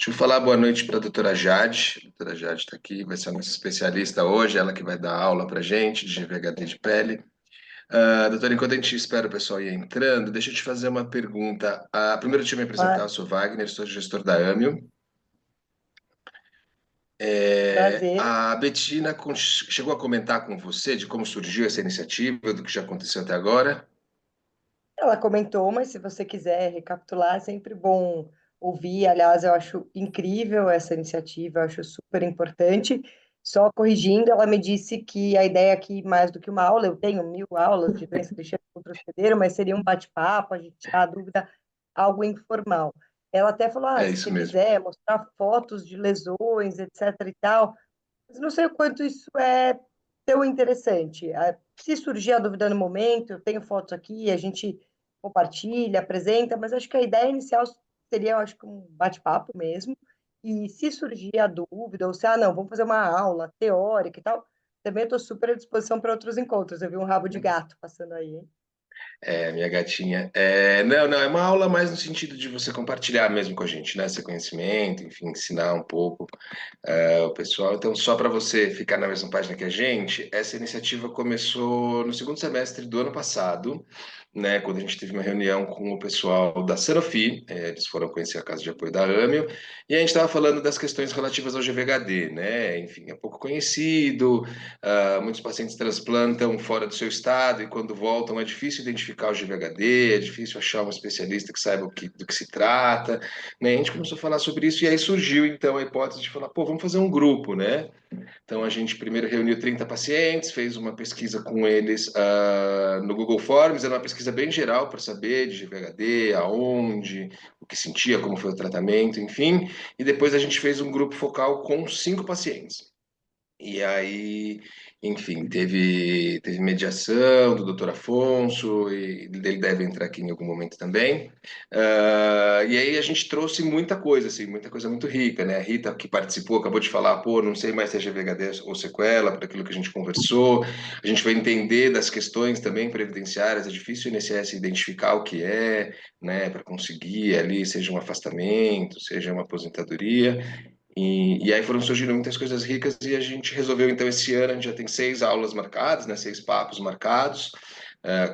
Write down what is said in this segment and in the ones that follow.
Deixa eu falar boa noite para a doutora Jade. A doutora Jade está aqui, vai ser a nossa especialista hoje, ela que vai dar aula para gente de GVHD de pele. Doutora, enquanto a gente espera o pessoal ir entrando, deixa eu te fazer uma pergunta. Primeiro, deixa eu me apresentar, eu Claro, sou Wagner, sou gestor da Amil. prazer. A Betina chegou a comentar com você de como surgiu essa iniciativa, do que já aconteceu até agora? Ela comentou, mas se você quiser recapitular, é sempre bom ouvir. Aliás, eu acho incrível essa iniciativa, eu acho super importante. Só corrigindo, ela me disse que a ideia aqui, mais do que uma aula, eu tenho 1000 aulas de doença de Cheiro contra o hospedeiro, mas seria um bate-papo, a gente tirar a dúvida, algo informal. Ela até falou, É se isso você mesmo. quiser mostrar fotos de lesões, etc e tal, mas não sei o quanto isso é tão interessante. Se surgir a dúvida no momento, eu tenho fotos aqui, a gente compartilha, apresenta, mas acho que a ideia inicial seria, eu acho que um bate-papo mesmo. E se surgir a dúvida, ou se, não, vamos fazer uma aula teórica e tal, também estou super à disposição para outros encontros. Eu vi um rabo de gato passando aí, hein? Minha gatinha. Não, é uma aula mais no sentido de você compartilhar mesmo com a gente, né? Seu conhecimento, enfim, ensinar um pouco o pessoal. Então, só para você ficar na mesma página que a gente, essa iniciativa começou no segundo semestre do ano passado, né? Quando a gente teve uma reunião com o pessoal da Sanofi, eles foram conhecer a casa de apoio da Amil, e a gente estava falando das questões relativas ao GVHD, né? Enfim, é pouco conhecido, muitos pacientes transplantam fora do seu estado e quando voltam é difícil identificar o GVHD, é difícil achar um especialista que saiba do que se trata, né? A gente começou a falar sobre isso e aí surgiu então a hipótese de falar, pô, vamos fazer um grupo, né? Então a gente primeiro reuniu 30 pacientes, fez uma pesquisa com eles no Google Forms, era uma pesquisa bem geral para saber de GVHD, aonde, o que sentia, como foi o tratamento, enfim. E depois a gente fez um grupo focal com 5 pacientes. E aí, enfim, teve mediação do doutor Afonso, e ele deve entrar aqui em algum momento também. E aí a gente trouxe muita coisa, assim, muita coisa muito rica, né? A Rita, que participou, acabou de falar, pô, não sei mais se é GVHD ou sequela, por aquilo que a gente conversou. A gente vai entender das questões também previdenciárias, é difícil o INSS identificar o que é, né, para conseguir ali, seja um afastamento, seja uma aposentadoria. E aí foram surgindo muitas coisas ricas e a gente resolveu, então, esse ano, a gente já tem 6 aulas marcadas, né, 6 papos marcados,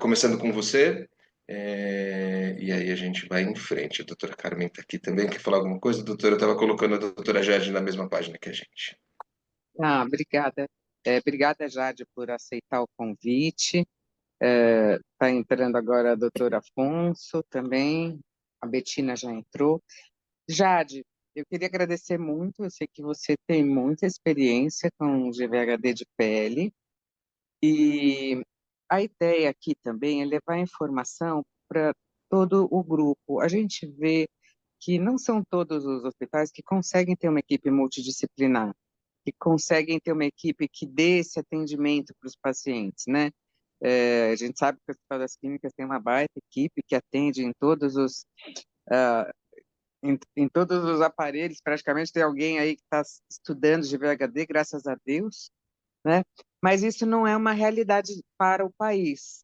começando com você, e aí a gente vai em frente. A doutora Carmen está aqui também, quer falar alguma coisa? Doutora, eu estava colocando a doutora Jade na mesma página que a gente. Obrigada. Obrigada, Jade, por aceitar o convite. Está entrando agora a doutora Afonso também, a Betina já entrou. Jade, eu queria agradecer muito, eu sei que você tem muita experiência com GVHD de pele, e a ideia aqui também é levar informação para todo o grupo. A gente vê que não são todos os hospitais que conseguem ter uma equipe multidisciplinar, que conseguem ter uma equipe que dê esse atendimento para os pacientes, né? A gente sabe que o Hospital das Clínicas tem uma baita equipe que atende ah, em todos os aparelhos, praticamente tem alguém aí que está estudando de VHD, graças a Deus, né? Mas isso não é uma realidade para o país.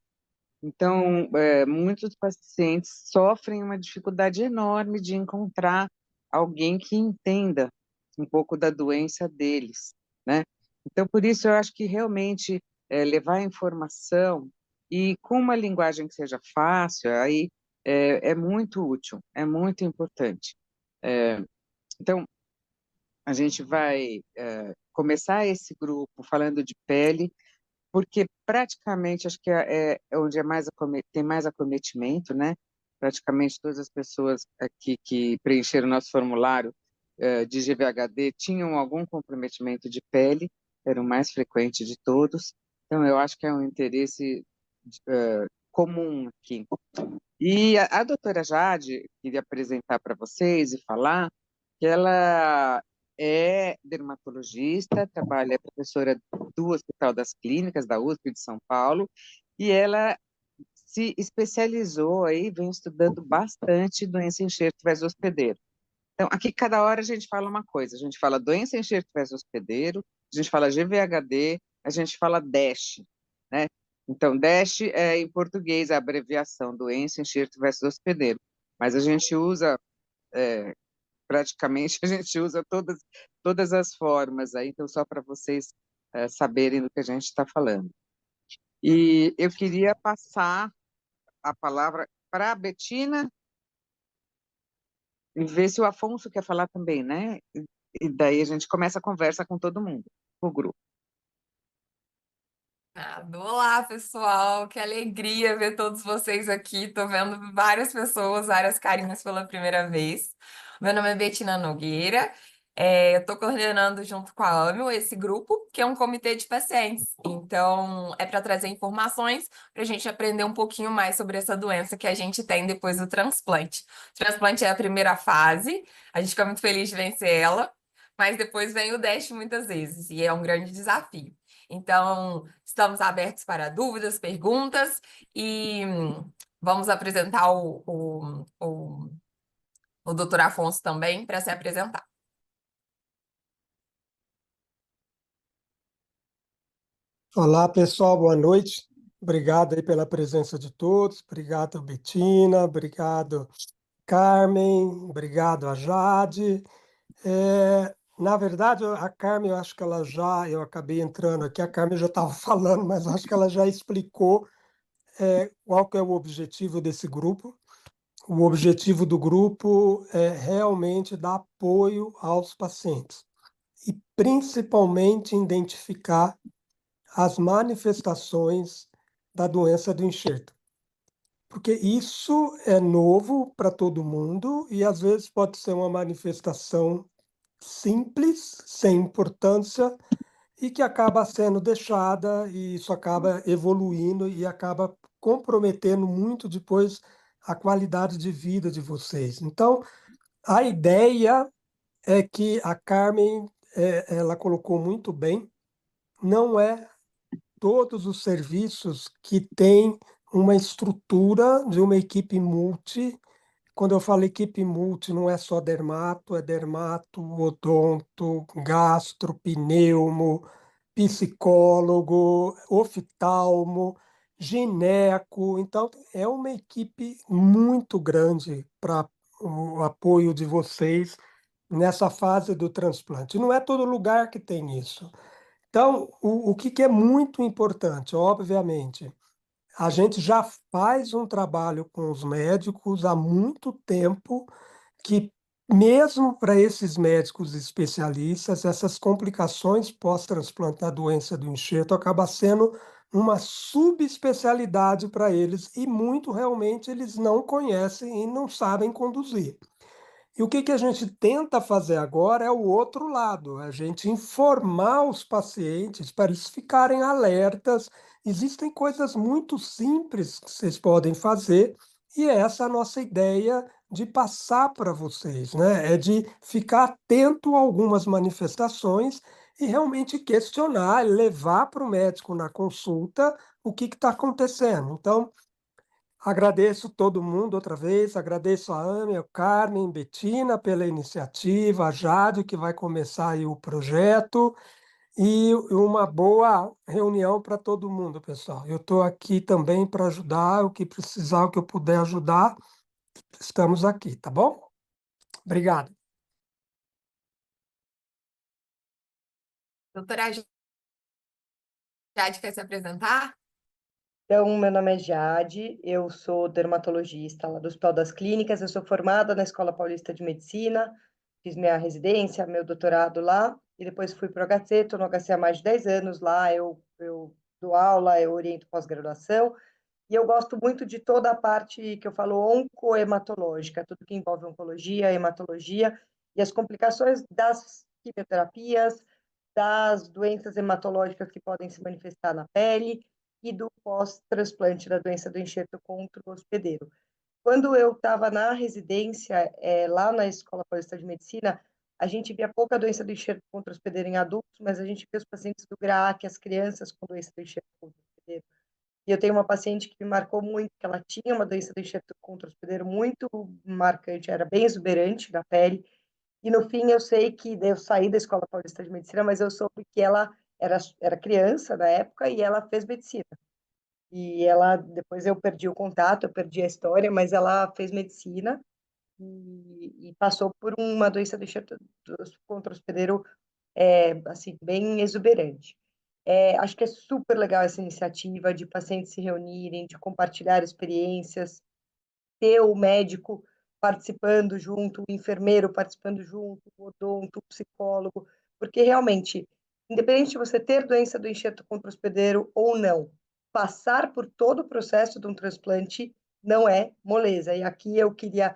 Então, muitos pacientes sofrem uma dificuldade enorme de encontrar alguém que entenda um pouco da doença deles, né? Então, por isso, eu acho que realmente levar informação e com uma linguagem que seja fácil, aí é muito útil, é muito importante. É, então, a gente vai começar esse grupo falando de pele, porque praticamente acho que é onde tem mais acometimento, né? Praticamente todas as pessoas aqui que preencheram nosso formulário de GVHD tinham algum comprometimento de pele, era o mais frequente de todos. Então, eu acho que é um interesse comum aqui. E a doutora Jade queria apresentar para vocês e falar que ela é dermatologista, é professora do Hospital das Clínicas, da USP de São Paulo, e ela se especializou aí, vem estudando bastante doença enxerto versus hospedeiro. Então, aqui cada hora a gente fala uma coisa, a gente fala doença enxerto versus hospedeiro, a gente fala GVHD, a gente fala DASH, né? Então, DASH é em português a abreviação doença enxerto versus hospedeiro, mas a gente usa praticamente a gente usa todas as formas aí, então só para vocês saberem do que a gente está falando. E eu queria passar a palavra para a Betina e ver se o Afonso quer falar também, né? E daí a gente começa a conversa com todo mundo, o grupo. Olá, pessoal! Que alegria ver todos vocês aqui. Tô vendo várias pessoas, várias carinhas pela primeira vez. Meu nome é Betina Nogueira. Eu tô coordenando junto com a AMIO esse grupo, que é um comitê de pacientes. Então, é para trazer informações para a gente aprender um pouquinho mais sobre essa doença que a gente tem depois do transplante. O transplante é a primeira fase, a gente fica muito feliz de vencer ela, mas depois vem o DASH muitas vezes, e é um grande desafio. Então, estamos abertos para dúvidas, perguntas e vamos apresentar o Dr. Afonso também para se apresentar. Olá, pessoal, boa noite. Obrigado aí pela presença de todos. Obrigado, Betina. Obrigado, Carmen. Obrigado, a Jade. Na verdade, a Carmen, eu acho que eu acabei entrando aqui, a Carmen já estava falando, mas acho que ela já explicou qual que é o objetivo desse grupo. O objetivo do grupo é realmente dar apoio aos pacientes e principalmente identificar as manifestações da doença do enxerto. Porque isso é novo para todo mundo e às vezes pode ser uma manifestação simples, sem importância, e que acaba sendo deixada, e isso acaba evoluindo e acaba comprometendo muito depois a qualidade de vida de vocês. Então, a ideia é que a Carmen, ela colocou muito bem, não é todos os serviços que têm uma estrutura de uma equipe multi. Quando eu falo equipe multi, não é só dermato, é dermato, odonto, gastro, pneumo, psicólogo, oftalmo, gineco. Então, é uma equipe muito grande para o apoio de vocês nessa fase do transplante. Não é todo lugar que tem isso. Então, o que é muito importante, obviamente, a gente já faz um trabalho com os médicos há muito tempo que, mesmo para esses médicos especialistas, essas complicações pós-transplante da doença do enxerto acaba sendo uma subespecialidade para eles e muito realmente eles não conhecem e não sabem conduzir. E o que a gente tenta fazer agora é o outro lado, a gente informar os pacientes para eles ficarem alertas. Existem coisas muito simples que vocês podem fazer, e essa é a nossa ideia de passar para vocês, né? É de ficar atento a algumas manifestações e realmente questionar, levar para o médico na consulta o que está acontecendo. Então, agradeço todo mundo outra vez, agradeço a Ame, a Carmen, Betina pela iniciativa, a Jade, que vai começar aí o projeto, e uma boa reunião para todo mundo, pessoal. Eu estou aqui também para ajudar, o que precisar, o que eu puder ajudar, estamos aqui, tá bom? Obrigado. Doutora Jade quer se apresentar? Então, meu nome é Jade, eu sou dermatologista lá do Hospital das Clínicas, eu sou formada na Escola Paulista de Medicina, fiz minha residência, meu doutorado lá, e depois fui para o HC, estou no HC há mais de 10 anos lá, eu dou aula, eu oriento pós-graduação, e eu gosto muito de toda a parte que eu falo oncohematológica, tudo que envolve oncologia, hematologia, e as complicações das quimioterapias, das doenças hematológicas que podem se manifestar na pele, e do pós-transplante da doença do enxerto contra o hospedeiro. Quando eu estava na residência, lá na Escola Paulista de Medicina, a gente via pouca doença do enxerto contra o hospedeiro em adultos, mas a gente via os pacientes do GRAAC, as crianças com doença do enxerto contra o hospedeiro. E eu tenho uma paciente que me marcou muito, que ela tinha uma doença do enxerto contra o hospedeiro muito marcante, era bem exuberante na pele. E no fim eu sei que eu saí da Escola Paulista de Medicina, mas eu soube que ela era criança na época e ela fez medicina. E ela, depois eu perdi o contato, eu perdi a história, mas ela fez medicina e passou por uma doença do enxerto contra o hospedeiro assim, bem exuberante. Acho que é super legal essa iniciativa de pacientes se reunirem, de compartilhar experiências, ter o médico participando junto, o enfermeiro participando junto, o odonto, o psicólogo, porque realmente, independente de você ter doença do enxerto contra o hospedeiro ou não, passar por todo o processo de um transplante não é moleza. E aqui eu queria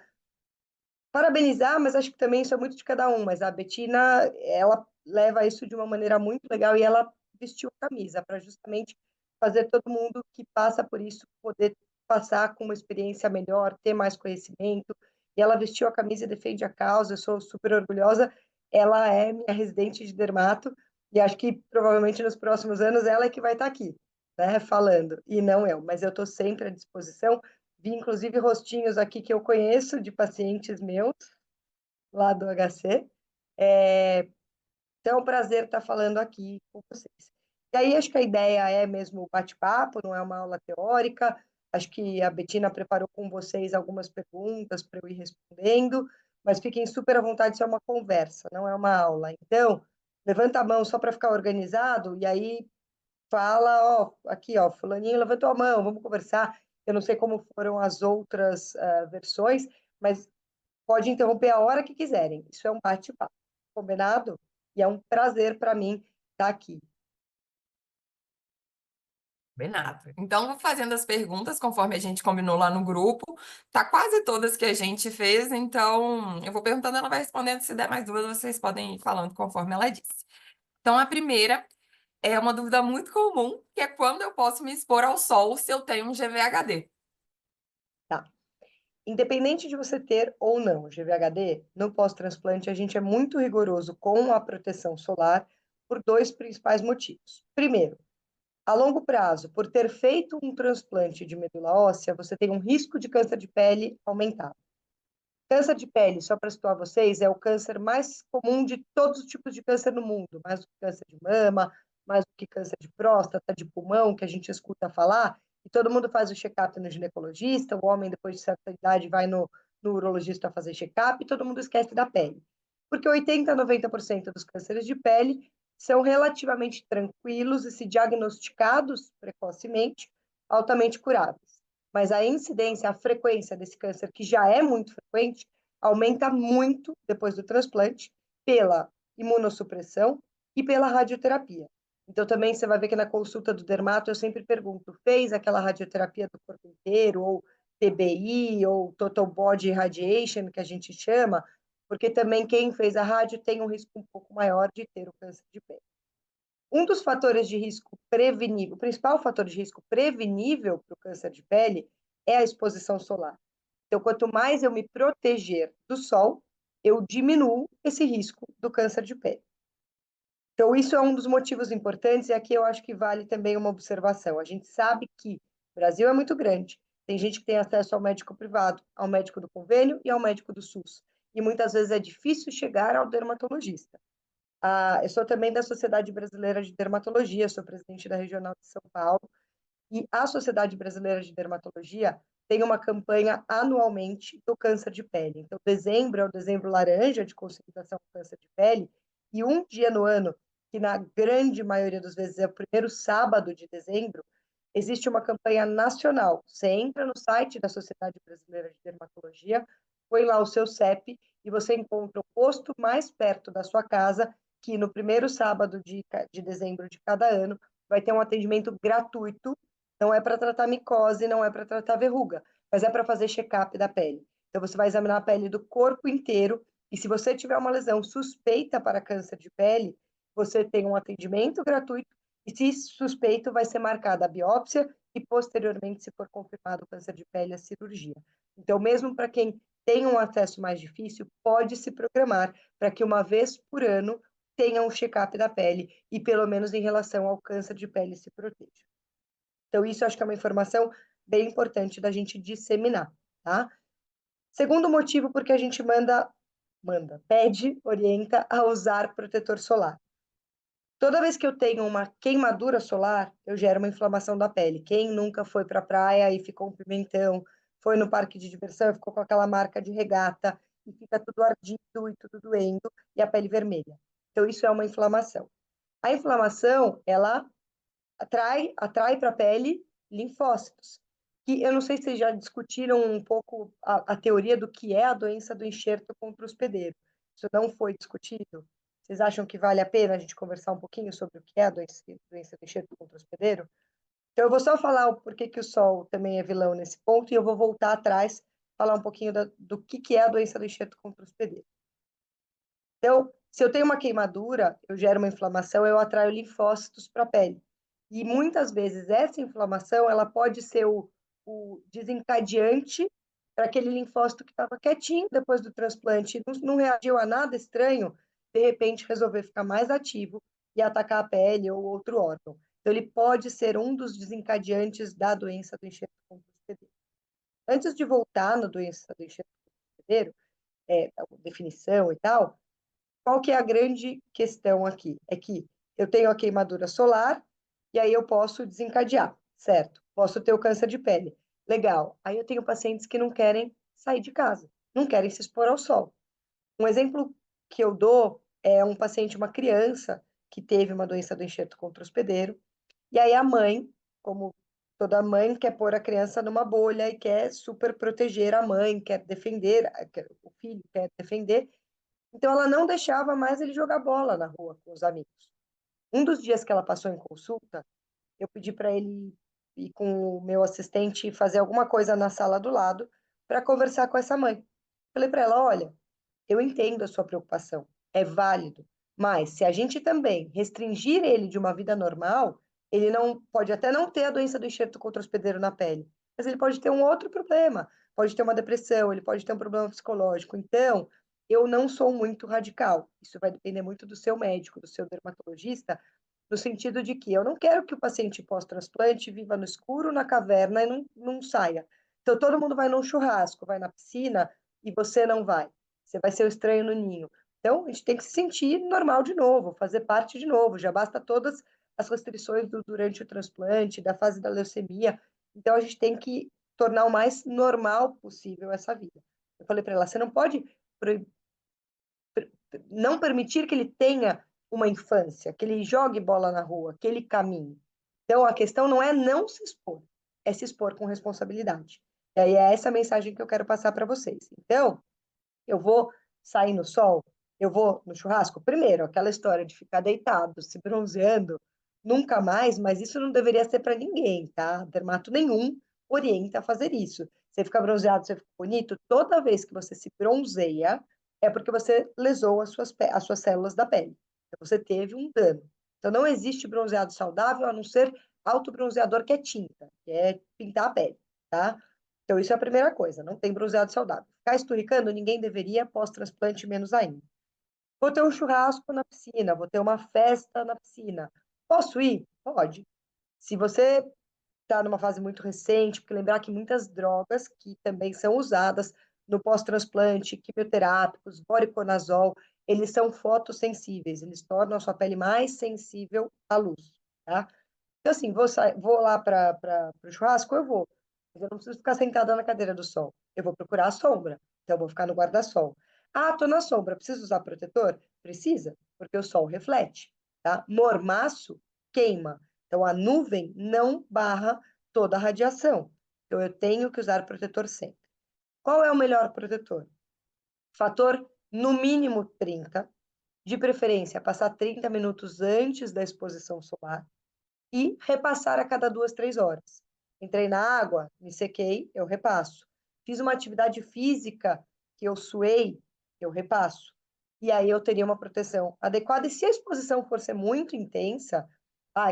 parabenizar, mas acho que também isso é muito de cada um. Mas a Betina, ela leva isso de uma maneira muito legal e ela vestiu a camisa para justamente fazer todo mundo que passa por isso poder passar com uma experiência melhor, ter mais conhecimento. E ela vestiu a camisa e defende a causa. Eu sou super orgulhosa. Ela é minha residente de dermato e acho que provavelmente nos próximos anos ela é que vai estar aqui, né, falando, e não eu. Mas eu estou sempre à disposição. Vi, inclusive, rostinhos aqui que eu conheço de pacientes meus, lá do HC. Então, é um prazer estar falando aqui com vocês. E aí, acho que a ideia é mesmo o bate-papo, não é uma aula teórica. Acho que a Betina preparou com vocês algumas perguntas para eu ir respondendo, mas fiquem super à vontade, isso é uma conversa, não é uma aula. Então, levanta a mão só para ficar organizado, e aí fala, ó, aqui, ó, fulaninho levantou a mão, vamos conversar. Eu não sei como foram as outras versões, mas pode interromper a hora que quiserem. Isso é um bate-papo, combinado? E é um prazer para mim estar aqui. Combinado. Então, vou fazendo as perguntas conforme a gente combinou lá no grupo. Tá quase todas que a gente fez, então eu vou perguntando, ela vai respondendo. Se der mais dúvidas, vocês podem ir falando conforme ela disse. Então, a primeira é uma dúvida muito comum, que é quando eu posso me expor ao sol se eu tenho um GVHD. Tá. Independente de você ter ou não GVHD, no pós-transplante a gente é muito rigoroso com a proteção solar por dois principais motivos. Primeiro, a longo prazo, por ter feito um transplante de medula óssea, você tem um risco de câncer de pele aumentado. Câncer de pele, só para situar vocês, é o câncer mais comum de todos os tipos de câncer no mundo, mais do que câncer de mama, mais do que câncer de próstata, de pulmão, que a gente escuta falar, e todo mundo faz o check-up no ginecologista, o homem, depois de certa idade, vai no urologista fazer check-up, e todo mundo esquece da pele. Porque 80% a 90% dos cânceres de pele são relativamente tranquilos e, se diagnosticados precocemente, altamente curáveis. Mas a incidência, a frequência desse câncer, que já é muito frequente, aumenta muito depois do transplante pela imunossupressão e pela radioterapia. Então, também você vai ver que na consulta do dermato eu sempre pergunto, fez aquela radioterapia do corpo inteiro, ou TBI, ou Total Body Radiation, que a gente chama, porque também quem fez a rádio tem um risco um pouco maior de ter o câncer de pele. Um dos fatores de risco prevenível, o principal fator de risco prevenível para o câncer de pele é a exposição solar. Então, quanto mais eu me proteger do sol, eu diminuo esse risco do câncer de pele. Então, isso é um dos motivos importantes, e aqui eu acho que vale também uma observação. A gente sabe que o Brasil é muito grande, tem gente que tem acesso ao médico privado, ao médico do convênio e ao médico do SUS. E muitas vezes é difícil chegar ao dermatologista. Eu sou também da Sociedade Brasileira de Dermatologia, sou presidente da Regional de São Paulo, e a Sociedade Brasileira de Dermatologia tem uma campanha anualmente do câncer de pele. Então, dezembro é o dezembro laranja de conscientização do câncer de pele, e um dia no ano, que na grande maioria das vezes é o primeiro sábado de dezembro, existe uma campanha nacional. Você entra no site da Sociedade Brasileira de Dermatologia, põe lá o seu CEP e você encontra o posto mais perto da sua casa, que no primeiro sábado de dezembro de cada ano vai ter um atendimento gratuito. Não é para tratar micose, não é para tratar verruga, mas é para fazer check-up da pele. Então, você vai examinar a pele do corpo inteiro, e se você tiver uma lesão suspeita para câncer de pele, você tem um atendimento gratuito, e se suspeito, vai ser marcada a biópsia e, posteriormente, se for confirmado o câncer de pele, a cirurgia. Então, mesmo para quem tem um acesso mais difícil, pode se programar para que uma vez por ano tenha um check-up da pele e, pelo menos em relação ao câncer de pele, se proteja. Então, isso acho que é uma informação bem importante da gente disseminar, tá? Segundo motivo, porque a gente pede, orienta a usar protetor solar. Toda vez que eu tenho uma queimadura solar, eu gero uma inflamação da pele. Quem nunca foi para a praia e ficou um pimentão, foi no parque de diversão e ficou com aquela marca de regata, e fica tudo ardido e tudo doendo, e a pele vermelha. Então, isso é uma inflamação. A inflamação, ela atrai para a pele linfócitos. Que eu não sei se vocês já discutiram um pouco a teoria do que é a doença do enxerto contra o hospedeiro. Isso não foi discutido? Vocês acham que vale a pena a gente conversar um pouquinho sobre o que é a doença do enxerto contra o hospedeiro? Então, eu vou só falar o porquê que o sol também é vilão nesse ponto, e eu vou voltar atrás, falar um pouquinho do que é a doença do enxerto contra o hospedeiro. Então, se eu tenho uma queimadura, eu gero uma inflamação, eu atraio linfócitos para a pele. E muitas vezes essa inflamação, ela pode ser o desencadeante para aquele linfócito que estava quietinho depois do transplante, não reagiu a nada estranho, de repente resolver ficar mais ativo e atacar a pele ou outro órgão. Então, ele pode ser um dos desencadeantes da doença do enxerto contra o hospedeiro. Antes de voltar na doença do enxerto contra o hospedeiro, a definição e tal, qual que é a grande questão aqui? É que eu tenho a queimadura solar e aí eu posso desencadear, certo? Posso ter o câncer de pele. Legal. Aí eu tenho pacientes que não querem sair de casa, não querem se expor ao sol. Um exemplo que eu dou é um paciente, uma criança, que teve uma doença do enxerto contra o hospedeiro, e aí a mãe, como toda mãe, quer pôr a criança numa bolha e quer super proteger a mãe, quer defender, o filho quer defender, então, ela não deixava mais ele jogar bola na rua com os amigos. Um dos dias que ela passou em consulta, eu pedi para ele ir com o meu assistente fazer alguma coisa na sala do lado para conversar com essa mãe. Falei para ela: olha, eu entendo a sua preocupação, é válido, mas se a gente também restringir ele de uma vida normal, ele não pode até não ter a doença do enxerto contra o hospedeiro na pele, mas ele pode ter um outro problema, pode ter uma depressão, ele pode ter um problema psicológico. Então, eu não sou muito radical. Isso vai depender muito do seu médico, do seu dermatologista, no sentido de que eu não quero que o paciente pós-transplante viva no escuro, na caverna e não saia. Então, todo mundo vai num churrasco, vai na piscina e você não vai. Você vai ser o estranho no ninho. Então, a gente tem que se sentir normal de novo, fazer parte de novo. Já basta todas as restrições durante o transplante, da fase da leucemia. Então, a gente tem que tornar o mais normal possível essa vida. Eu falei para ela: você não pode não permitir que ele tenha uma infância, que ele jogue bola na rua, que ele caminhe. Então, a questão não é não se expor, é se expor com responsabilidade. E aí é essa mensagem que eu quero passar para vocês. Então, eu vou sair no sol, eu vou no churrasco. Primeiro, aquela história de ficar deitado, se bronzeando, nunca mais, mas isso não deveria ser para ninguém, tá? Dermato nenhum orienta a fazer isso. Você fica bronzeado, você fica bonito, toda vez que você se bronzeia, é porque você lesou as suas células da pele. Então, você teve um dano. Então, não existe bronzeado saudável a não ser autobronzeador, que é tinta, que é pintar a pele, tá? Então, isso é a primeira coisa, não tem bronzeado saudável. Ficar esturricando, ninguém deveria, pós-transplante, menos ainda. Vou ter um churrasco na piscina, vou ter uma festa na piscina. Posso ir? Pode. Se você está numa fase muito recente, porque lembrar que muitas drogas que também são usadas no pós-transplante, quimioterápicos, voriconazol, eles são fotossensíveis, eles tornam a sua pele mais sensível à luz, tá? Então, assim, vou lá para o churrasco, eu vou. Mas eu não preciso ficar sentada na cadeira do sol. Eu vou procurar a sombra. Então, eu vou ficar no guarda-sol. Ah, tô na sombra. Preciso usar protetor? Precisa, porque o sol reflete, tá? Mormaço queima. Então, a nuvem não barra toda a radiação. Então, eu tenho que usar protetor sempre. Qual é o melhor protetor? Fator no mínimo 30, de preferência passar 30 minutos antes da exposição solar e repassar a cada 2, 3 horas. Entrei na água, me sequei, eu repasso. Fiz uma atividade física que eu suei, eu repasso. E aí eu teria uma proteção adequada. E se a exposição for ser muito intensa,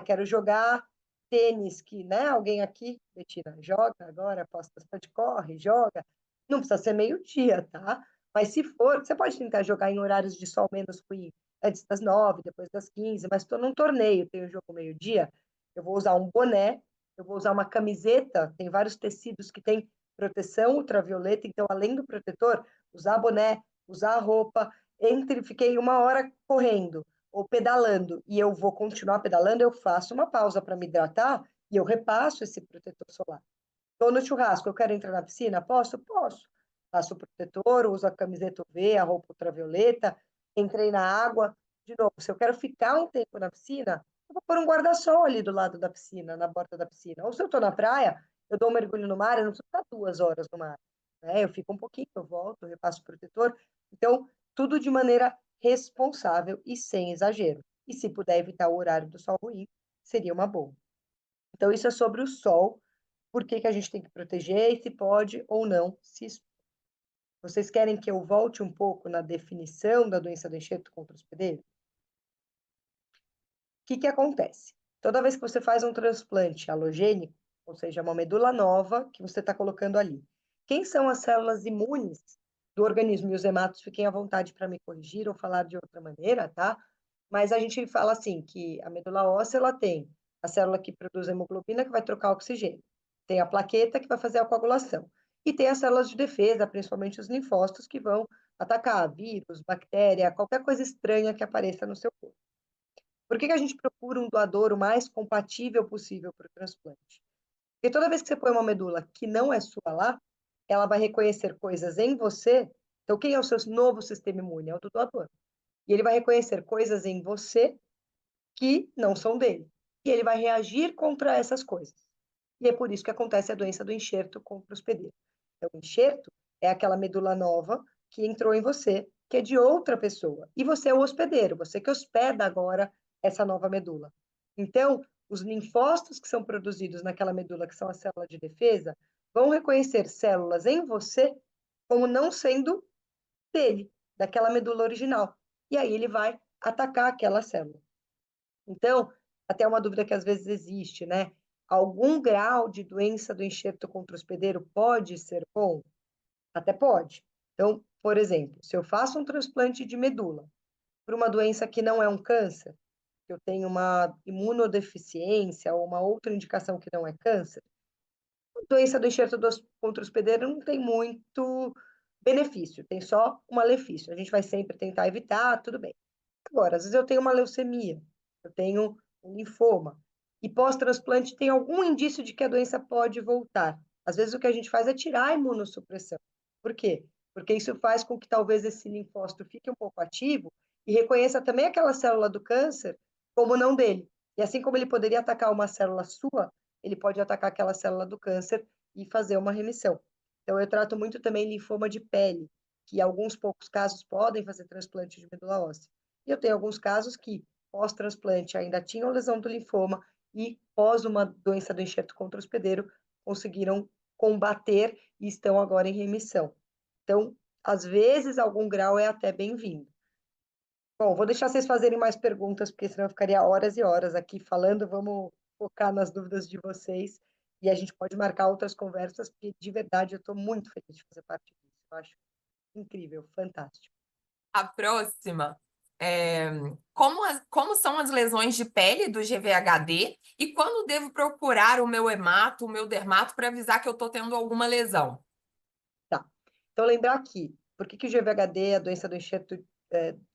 quero jogar tênis, que, né, alguém aqui, Betina, joga agora, bastante corre, joga. Não precisa ser meio-dia, tá? Mas se for, você pode tentar jogar em horários de sol menos ruim, antes das 9, depois das 15, mas estou num torneio, tenho jogo meio-dia, eu vou usar um boné, eu vou usar uma camiseta, tem vários tecidos que têm proteção ultravioleta, então, além do protetor, usar boné, usar roupa, fiquei 1 hora correndo ou pedalando, e eu vou continuar pedalando, eu faço uma pausa para me hidratar e eu repasso esse protetor solar. Estou no churrasco, eu quero entrar na piscina? Posso? Posso. Faço o protetor, uso a camiseta UV, a roupa ultravioleta, entrei na água. De novo, se eu quero ficar um tempo na piscina, eu vou pôr um guarda-sol ali do lado da piscina, na borda da piscina. Ou se eu estou na praia, eu dou um mergulho no mar, eu não preciso ficar 2 horas no mar. Né? Eu fico um pouquinho, eu volto, eu repasso o protetor. Então, tudo de maneira responsável e sem exagero. E se puder evitar o horário do sol ruim, seria uma boa. Então, isso é sobre o sol, por que que a gente tem que proteger e se pode ou não se expor. Vocês querem que eu volte um pouco na definição da doença do enxerto contra o hospedeiro? O que acontece? Toda vez que você faz um transplante halogênico, ou seja, uma medula nova que você está colocando ali, quem são as células imunes do organismo? E os hematos, fiquem à vontade para me corrigir ou falar de outra maneira, tá? Mas a gente fala assim, que a medula óssea, ela tem a célula que produz hemoglobina, que vai trocar oxigênio. Tem a plaqueta, que vai fazer a coagulação. E tem as células de defesa, principalmente os linfócitos, que vão atacar vírus, bactéria, qualquer coisa estranha que apareça no seu corpo. Por que a gente procura um doador o mais compatível possível para o transplante? Porque toda vez que você põe uma medula que não é sua lá, ela vai reconhecer coisas em você. Então, quem é o seu novo sistema imune? É o do doador. E ele vai reconhecer coisas em você que não são dele. E ele vai reagir contra essas coisas. E é por isso que acontece a doença do enxerto contra o hospedeiro. Então, o enxerto é aquela medula nova que entrou em você, que é de outra pessoa. E você é o hospedeiro, você que hospeda agora essa nova medula. Então, os linfócitos que são produzidos naquela medula, que são a célula de defesa, vão reconhecer células em você como não sendo dele, daquela medula original. E aí ele vai atacar aquela célula. Então, até uma dúvida que às vezes existe, né? Algum grau de doença do enxerto contra o hospedeiro pode ser bom? Até pode. Então, por exemplo, se eu faço um transplante de medula para uma doença que não é um câncer, eu tenho uma imunodeficiência ou uma outra indicação que não é câncer, a doença do enxerto contra o hospedeiro não tem muito benefício, tem só um malefício. A gente vai sempre tentar evitar, tudo bem. Agora, às vezes eu tenho uma leucemia, eu tenho um linfoma, e pós-transplante tem algum indício de que a doença pode voltar. Às vezes o que a gente faz é tirar a imunossupressão. Por quê? Porque isso faz com que talvez esse linfócito fique um pouco ativo e reconheça também aquela célula do câncer como não dele. E assim como ele poderia atacar uma célula sua, ele pode atacar aquela célula do câncer e fazer uma remissão. Então, eu trato muito também linfoma de pele, que em alguns poucos casos podem fazer transplante de medula óssea. E eu tenho alguns casos que, pós-transplante, ainda tinham lesão do linfoma e, pós uma doença do enxerto contra o hospedeiro, conseguiram combater e estão agora em remissão. Então, às vezes, algum grau é até bem-vindo. Bom, vou deixar vocês fazerem mais perguntas, porque senão eu ficaria horas e horas aqui falando. Vamos focar nas dúvidas de vocês e a gente pode marcar outras conversas, porque de verdade eu estou muito feliz de fazer parte disso. Eu acho incrível, fantástico. A próxima é como são as lesões de pele do GVHD e quando devo procurar o meu hemato, o meu dermato, para avisar que eu estou tendo alguma lesão? Tá. Então, lembrar aqui, por que o GVHD, a doença do enxerto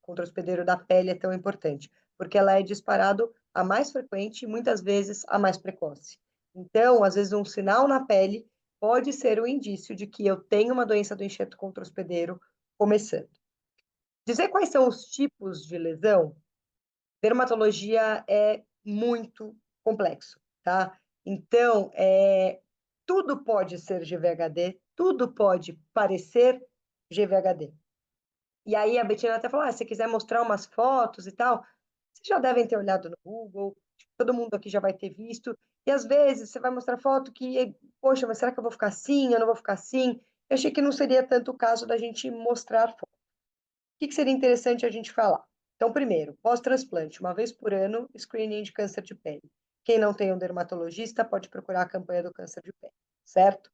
contra o hospedeiro da pele, é tão importante? Porque ela é disparado a mais frequente e muitas vezes a mais precoce. Então, às vezes, um sinal na pele pode ser um indício de que eu tenho uma doença do enxerto contra o hospedeiro começando. Dizer quais são os tipos de lesão, dermatologia é muito complexo, tá? Então, tudo pode ser GVHD, tudo pode parecer GVHD. E aí a Betina até falou, se quiser mostrar umas fotos e tal, vocês já devem ter olhado no Google, todo mundo aqui já vai ter visto, e às vezes você vai mostrar foto que, poxa, mas será que eu vou ficar assim, eu não vou ficar assim? Eu achei que não seria tanto o caso da gente mostrar foto. O que seria interessante a gente falar? Então, primeiro, pós-transplante, uma vez por ano, screening de câncer de pele. Quem não tem um dermatologista pode procurar a campanha do câncer de pele, certo?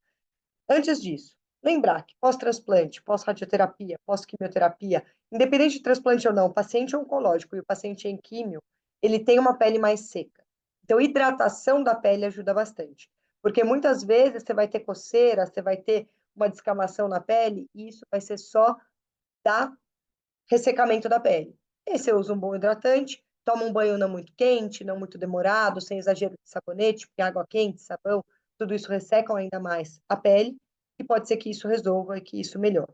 Antes disso, lembrar que pós-transplante, pós-radioterapia, pós-quimioterapia, independente de transplante ou não, o paciente oncológico e o paciente em químio, ele tem uma pele mais seca. Então, hidratação da pele ajuda bastante. Porque muitas vezes você vai ter coceira, você vai ter uma descamação na pele, e isso vai ser só da ressecamento da pele. E aí você usa um bom hidratante, toma um banho não muito quente, não muito demorado, sem exagero de sabonete, porque água quente, sabão tudo isso ressecam ainda mais a pele, e pode ser que isso resolva e que isso melhore.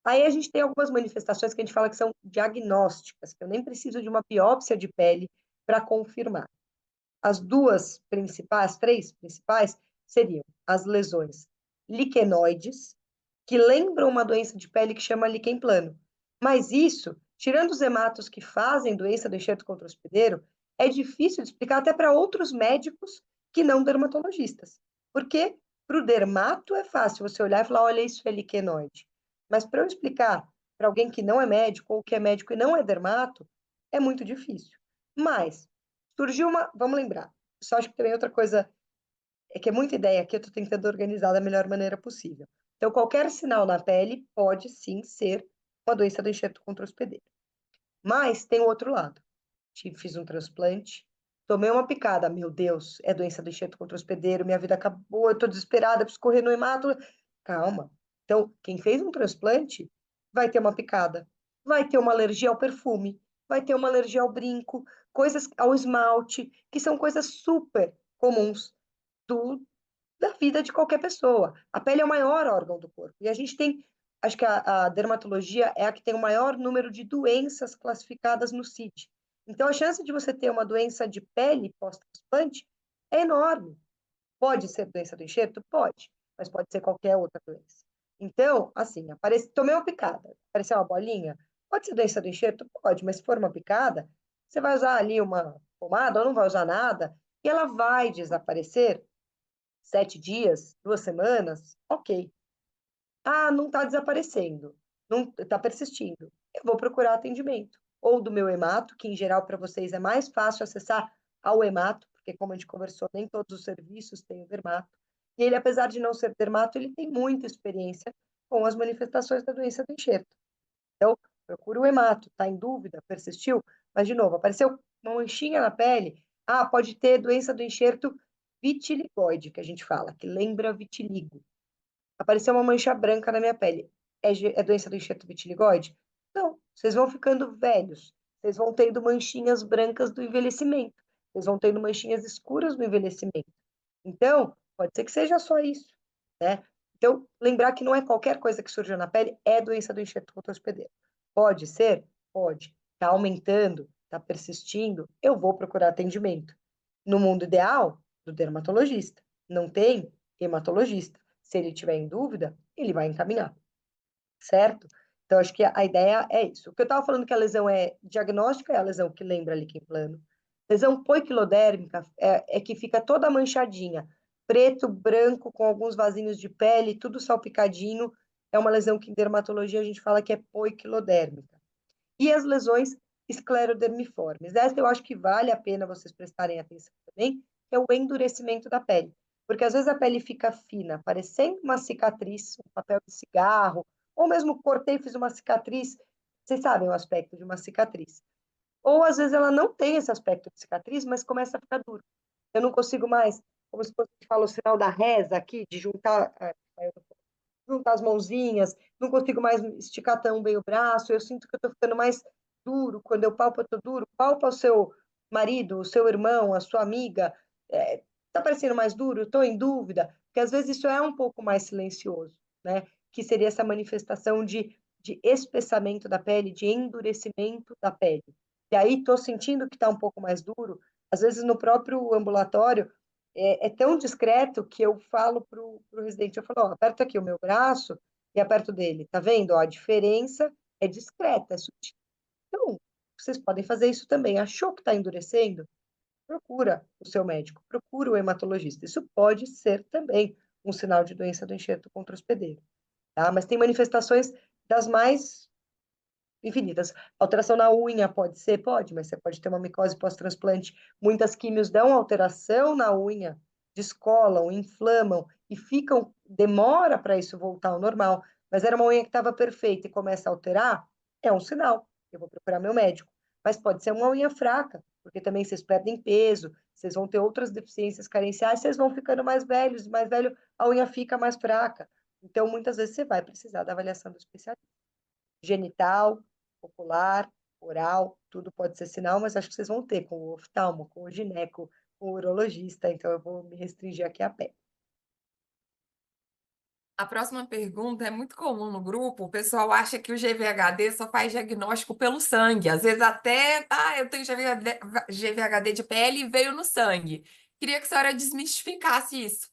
Aí a gente tem algumas manifestações que a gente fala que são diagnósticas, que eu nem preciso de uma biópsia de pele para confirmar. As duas principais, as três principais, seriam as lesões liquenoides, que lembram uma doença de pele que chama líquen plano. Mas isso, tirando os hematos que fazem doença do enxerto contra o hospedeiro, é difícil de explicar até para outros médicos que não dermatologistas. Porque para o dermato é fácil você olhar e falar, olha, isso é liquenoide. Mas para eu explicar para alguém que não é médico ou que é médico e não é dermato, é muito difícil. Mas surgiu uma, vamos lembrar, só acho que também outra coisa é que é muita ideia aqui, eu estou tentando organizar da melhor maneira possível. Então, qualquer sinal na pele pode sim ser uma doença do enxerto contra o hospedeiro. Mas tem o outro lado. Fiz um transplante, tomei uma picada, meu Deus, é doença do enxerto contra o hospedeiro, minha vida acabou, eu estou desesperada, preciso correr no hemato. Calma. Então, quem fez um transplante vai ter uma picada, vai ter uma alergia ao perfume, vai ter uma alergia ao brinco, coisas ao esmalte, que são coisas super comuns do, da vida de qualquer pessoa. A pele é o maior órgão do corpo. E a gente tem, acho que a dermatologia é a que tem o maior número de doenças classificadas no CID. Então, a chance de você ter uma doença de pele pós-transplante é enorme. Pode ser doença do enxerto? Pode, mas pode ser qualquer outra doença. Então, assim, tomei uma picada, apareceu uma bolinha, pode ser doença do enxerto? Pode, mas se for uma picada, você vai usar ali uma pomada ou não vai usar nada, e ela vai desaparecer 7 dias, 2 semanas, ok. Ah, não está desaparecendo, não está persistindo. Eu vou procurar atendimento. Ou do meu hemato, que em geral para vocês é mais fácil acessar ao hemato, porque como a gente conversou, nem todos os serviços têm o dermato. E ele, apesar de não ser dermato, ele tem muita experiência com as manifestações da doença do enxerto. Então, procura o hemato, está em dúvida, persistiu, mas de novo, apareceu uma manchinha na pele, ah, pode ter doença do enxerto vitiligoide, que a gente fala, que lembra vitiligo. Apareceu uma mancha branca na minha pele. É doença do enxerto vitiligoide? Não. Vocês vão ficando velhos. Vocês vão tendo manchinhas brancas do envelhecimento. Vocês vão tendo manchinhas escuras do envelhecimento. Então, pode ser que seja só isso, né? Então, lembrar que não é qualquer coisa que surgiu na pele é doença do enxerto contra o hospedeiro. Pode ser? Pode. Está aumentando, está persistindo, eu vou procurar atendimento. No mundo ideal, do dermatologista. Não tem? Hematologista. Se ele tiver em dúvida, ele vai encaminhar, certo? Então, acho que a ideia é isso. O que eu estava falando que a lesão é diagnóstica, é a lesão que lembra líquen plano. Lesão poiquilodérmica é que fica toda manchadinha, preto, branco, com alguns vasinhos de pele, tudo salpicadinho. É uma lesão que em dermatologia a gente fala que é poiquilodérmica. E as lesões esclerodermiformes. Essa eu acho que vale a pena vocês prestarem atenção também, é o endurecimento da pele. Porque às vezes a pele fica fina, parecendo uma cicatriz, um papel de cigarro, ou mesmo cortei e fiz uma cicatriz. Vocês sabem o aspecto de uma cicatriz. Ou às vezes ela não tem esse aspecto de cicatriz, mas começa a ficar duro. Eu não consigo mais, como se fosse fala o sinal da reza aqui, de juntar as mãozinhas, não consigo mais esticar tão bem o braço, eu sinto que eu estou ficando mais duro, quando eu palpo, eu estou duro, palpa o seu marido, o seu irmão, a sua amiga, está parecendo mais duro, estou em dúvida, porque às vezes isso é um pouco mais silencioso, né? Que seria essa manifestação de espessamento da pele, de endurecimento da pele. E aí estou sentindo que está um pouco mais duro, às vezes no próprio ambulatório, é tão discreto que eu falo para o residente, eu falo, ó, aperta aqui o meu braço e aperto dele, tá vendo? Ó, a diferença é discreta, é sutil. Então, vocês podem fazer isso também. Achou que está endurecendo? Procura o seu médico, procura o hematologista. Isso pode ser também um sinal de doença do enxerto contra o hospedeiro, tá? Mas tem manifestações das mais infinitas. Alteração na unha pode ser? Pode, mas você pode ter uma micose pós-transplante. Muitas químios dão alteração na unha, descolam, inflamam e ficam, demora para isso voltar ao normal. Mas era uma unha que estava perfeita e começa a alterar, é um sinal. Eu vou procurar meu médico. Mas pode ser uma unha fraca, porque também vocês perdem peso, vocês vão ter outras deficiências carenciais, vocês vão ficando mais velhos, e mais velho a unha fica mais fraca. Então, muitas vezes você vai precisar da avaliação do especialista. Genital, ocular, oral, tudo pode ser sinal, mas acho que vocês vão ter com o oftalmo, com o gineco, com o urologista, então eu vou me restringir aqui à pele. A próxima pergunta é muito comum no grupo. O pessoal acha que o GVHD só faz diagnóstico pelo sangue. Às vezes até, eu tenho GVHD de pele e veio no sangue. Queria que a senhora desmistificasse isso.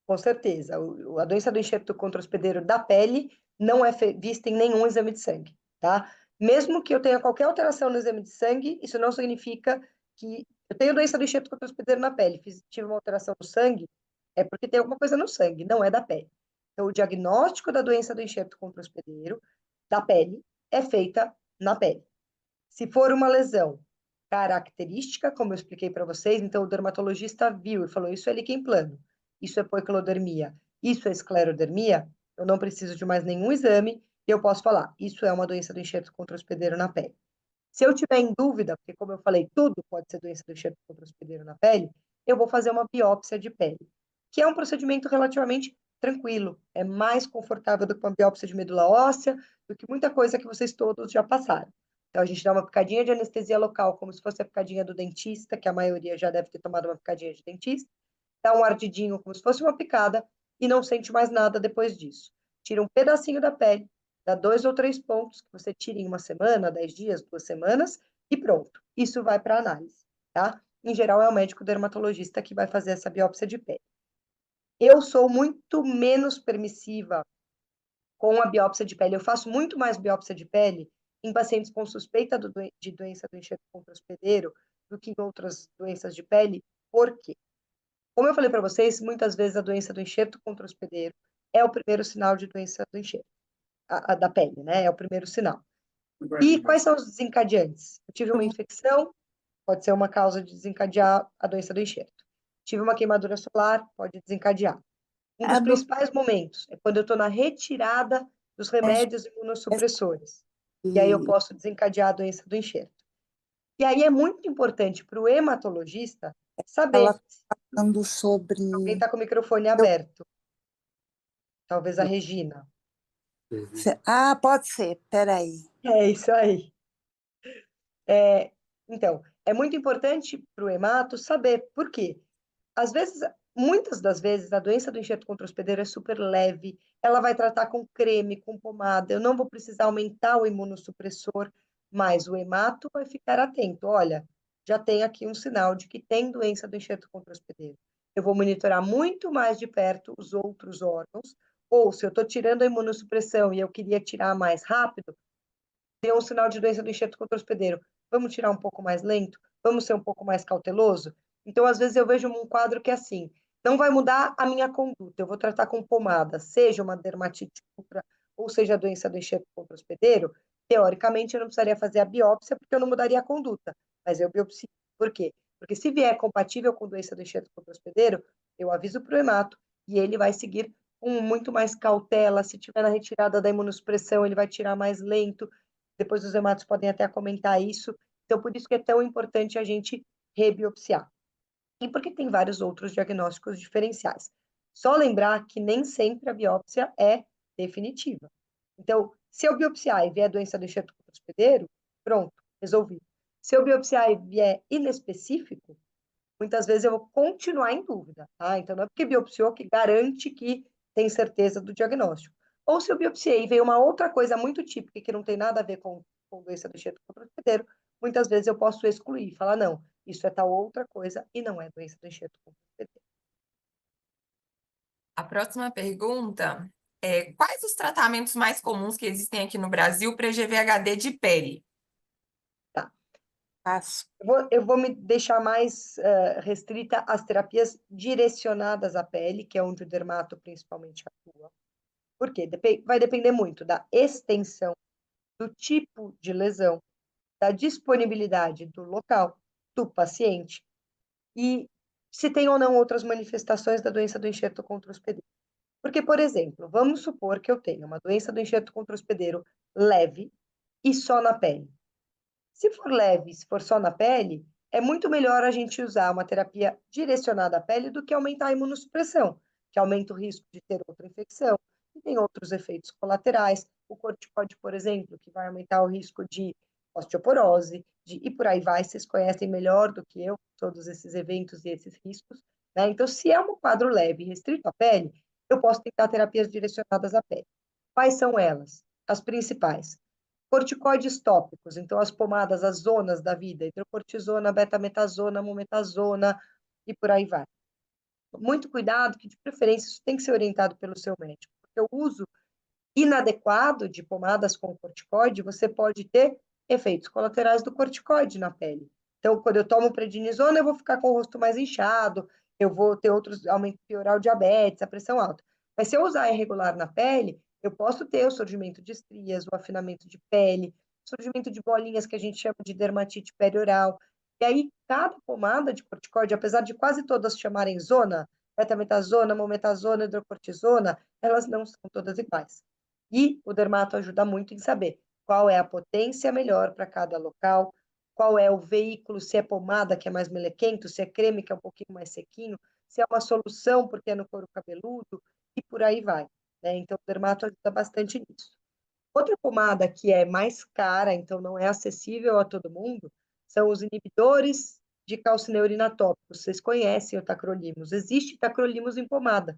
Com certeza, a doença do enxerto contra-hospedeiro da pele não é vista em nenhum exame de sangue, tá? Mesmo que eu tenha qualquer alteração no exame de sangue, isso não significa que eu tenho doença do enxerto contra-hospedeiro na pele, tive uma alteração no sangue, é porque tem alguma coisa no sangue, não é da pele. Então, o diagnóstico da doença do enxerto contra-hospedeiro da pele é feita na pele. Se for uma lesão característica, como eu expliquei para vocês, então o dermatologista viu e falou: isso é líquen plano, isso é poiquilodermia, isso é esclerodermia, eu não preciso de mais nenhum exame e eu posso falar: isso é uma doença do enxerto contra-hospedeiro na pele. Se eu tiver em dúvida, porque como eu falei, tudo pode ser doença do enxerto contra-hospedeiro na pele, eu vou fazer uma biópsia de pele, que é um procedimento relativamente tranquilo, é mais confortável do que uma biópsia de medula óssea, do que muita coisa que vocês todos já passaram. Então, a gente dá uma picadinha de anestesia local, como se fosse a picadinha do dentista, que a maioria já deve ter tomado uma picadinha de dentista, dá um ardidinho como se fosse uma picada e não sente mais nada depois disso. Tira um pedacinho da pele, dá 2 ou 3 pontos, que você tira em uma semana, 10 dias, 2 semanas, e pronto. Isso vai para análise, tá? Em geral, é o médico dermatologista que vai fazer essa biópsia de pele. Eu sou muito menos permissiva com a biópsia de pele. Eu faço muito mais biópsia de pele em pacientes com suspeita de doença do enxerto contra-hospedeiro do que em outras doenças de pele. Por quê? Como eu falei para vocês, muitas vezes a doença do enxerto contra-hospedeiro é o primeiro sinal de doença do enxerto, da pele, né? É o primeiro sinal. E quais são os desencadeantes? Eu tive uma infecção, pode ser uma causa de desencadear a doença do enxerto. Tive uma queimadura solar, pode desencadear. Um dos principais momentos é quando eu estou na retirada dos remédios imunossupressores. E aí eu posso desencadear a doença do enxerto. E aí é muito importante para o hematologista saber. Ela falando sobre. Alguém está com o microfone aberto. Talvez a Regina. Ah, pode ser, peraí. É isso aí. Então, é muito importante para o hemato saber por quê. Às vezes, muitas das vezes, a doença do enxerto contra-hospedeiro é super leve, ela vai tratar com creme, com pomada, eu não vou precisar aumentar o imunossupressor, mas o hemato vai ficar atento. Olha, já tem aqui um sinal de que tem doença do enxerto contra-hospedeiro. Eu vou monitorar muito mais de perto os outros órgãos, ou se eu estou tirando a imunossupressão e eu queria tirar mais rápido, deu um sinal de doença do enxerto contra-hospedeiro. Vamos tirar um pouco mais lento? Vamos ser um pouco mais cauteloso? Então, às vezes, eu vejo um quadro que é assim, não vai mudar a minha conduta, eu vou tratar com pomada, seja uma dermatite púrpura ou seja a doença do enxerto contra-hospedeiro, teoricamente, eu não precisaria fazer a biópsia, porque eu não mudaria a conduta, mas eu biopsio. Por quê? Porque se vier compatível com doença do enxerto contra-hospedeiro, eu aviso para o hemato e ele vai seguir com muito mais cautela. Se tiver na retirada da imunossupressão, ele vai tirar mais lento. Depois os hematos podem até comentar isso. Então, por isso que é tão importante a gente rebiopsiar. E porque tem vários outros diagnósticos diferenciais. Só lembrar que nem sempre a biópsia é definitiva. Então, se eu biopsiar e vier doença do enxerto contra-hospedeiro, pronto, resolvido. Se eu biopsiar e vier inespecífico, muitas vezes eu vou continuar em dúvida, tá? Então, não é porque biopsiou que garante que tem certeza do diagnóstico. Ou se eu biopsiei e veio uma outra coisa muito típica que não tem nada a ver com doença do enxerto contra-hospedeiro, muitas vezes eu posso excluir, falar, não, isso é tal outra coisa e não é doença do enxerto contra-hospedeiro. A próxima pergunta é: quais os tratamentos mais comuns que existem aqui no Brasil para GVHD de pele? Tá. Passo. Eu vou me deixar mais restrita às terapias direcionadas à pele, que é onde o dermato principalmente atua. Por quê? Vai depender muito da extensão, do tipo de lesão, da disponibilidade do local, do paciente e se tem ou não outras manifestações da doença do enxerto contra-hospedeiro. Porque, por exemplo, vamos supor que eu tenho uma doença do enxerto contra-hospedeiro leve e só na pele. Se for leve, se for só na pele, é muito melhor a gente usar uma terapia direcionada à pele do que aumentar a imunossupressão, que aumenta o risco de ter outra infecção e tem outros efeitos colaterais. O corticoide, por exemplo, que vai aumentar o risco de osteoporose, e por aí vai, vocês conhecem melhor do que eu todos esses eventos e esses riscos, né? Então, se é um quadro leve e restrito à pele, eu posso tentar terapias direcionadas à pele. Quais são elas? As principais. Corticoides tópicos, então as pomadas, as zonas da vida, hidrocortisona, betametasona, mometasona e por aí vai. Muito cuidado, que de preferência isso tem que ser orientado pelo seu médico, porque o uso inadequado de pomadas com corticoide, você pode ter efeitos colaterais do corticoide na pele. Então, quando eu tomo prednisona, eu vou ficar com o rosto mais inchado, eu vou ter outros, piorar o diabetes, a pressão alta. Mas se eu usar irregular na pele, eu posso ter o surgimento de estrias, o afinamento de pele, surgimento de bolinhas que a gente chama de dermatite perioral. E aí, cada pomada de corticoide, apesar de quase todas chamarem zona, betametasona, mometasona, hidrocortisona, elas não são todas iguais. E o dermato ajuda muito em saber qual é a potência melhor para cada local, qual é o veículo, se é pomada, que é mais melequento, se é creme, que é um pouquinho mais sequinho, se é uma solução, porque é no couro cabeludo, e por aí vai, né? Então, o dermato ajuda bastante nisso. Outra pomada que é mais cara, então não é acessível a todo mundo, são os inibidores de calcineurina tópicos. Vocês conhecem o tacrolimus. Existe tacrolimus em pomada.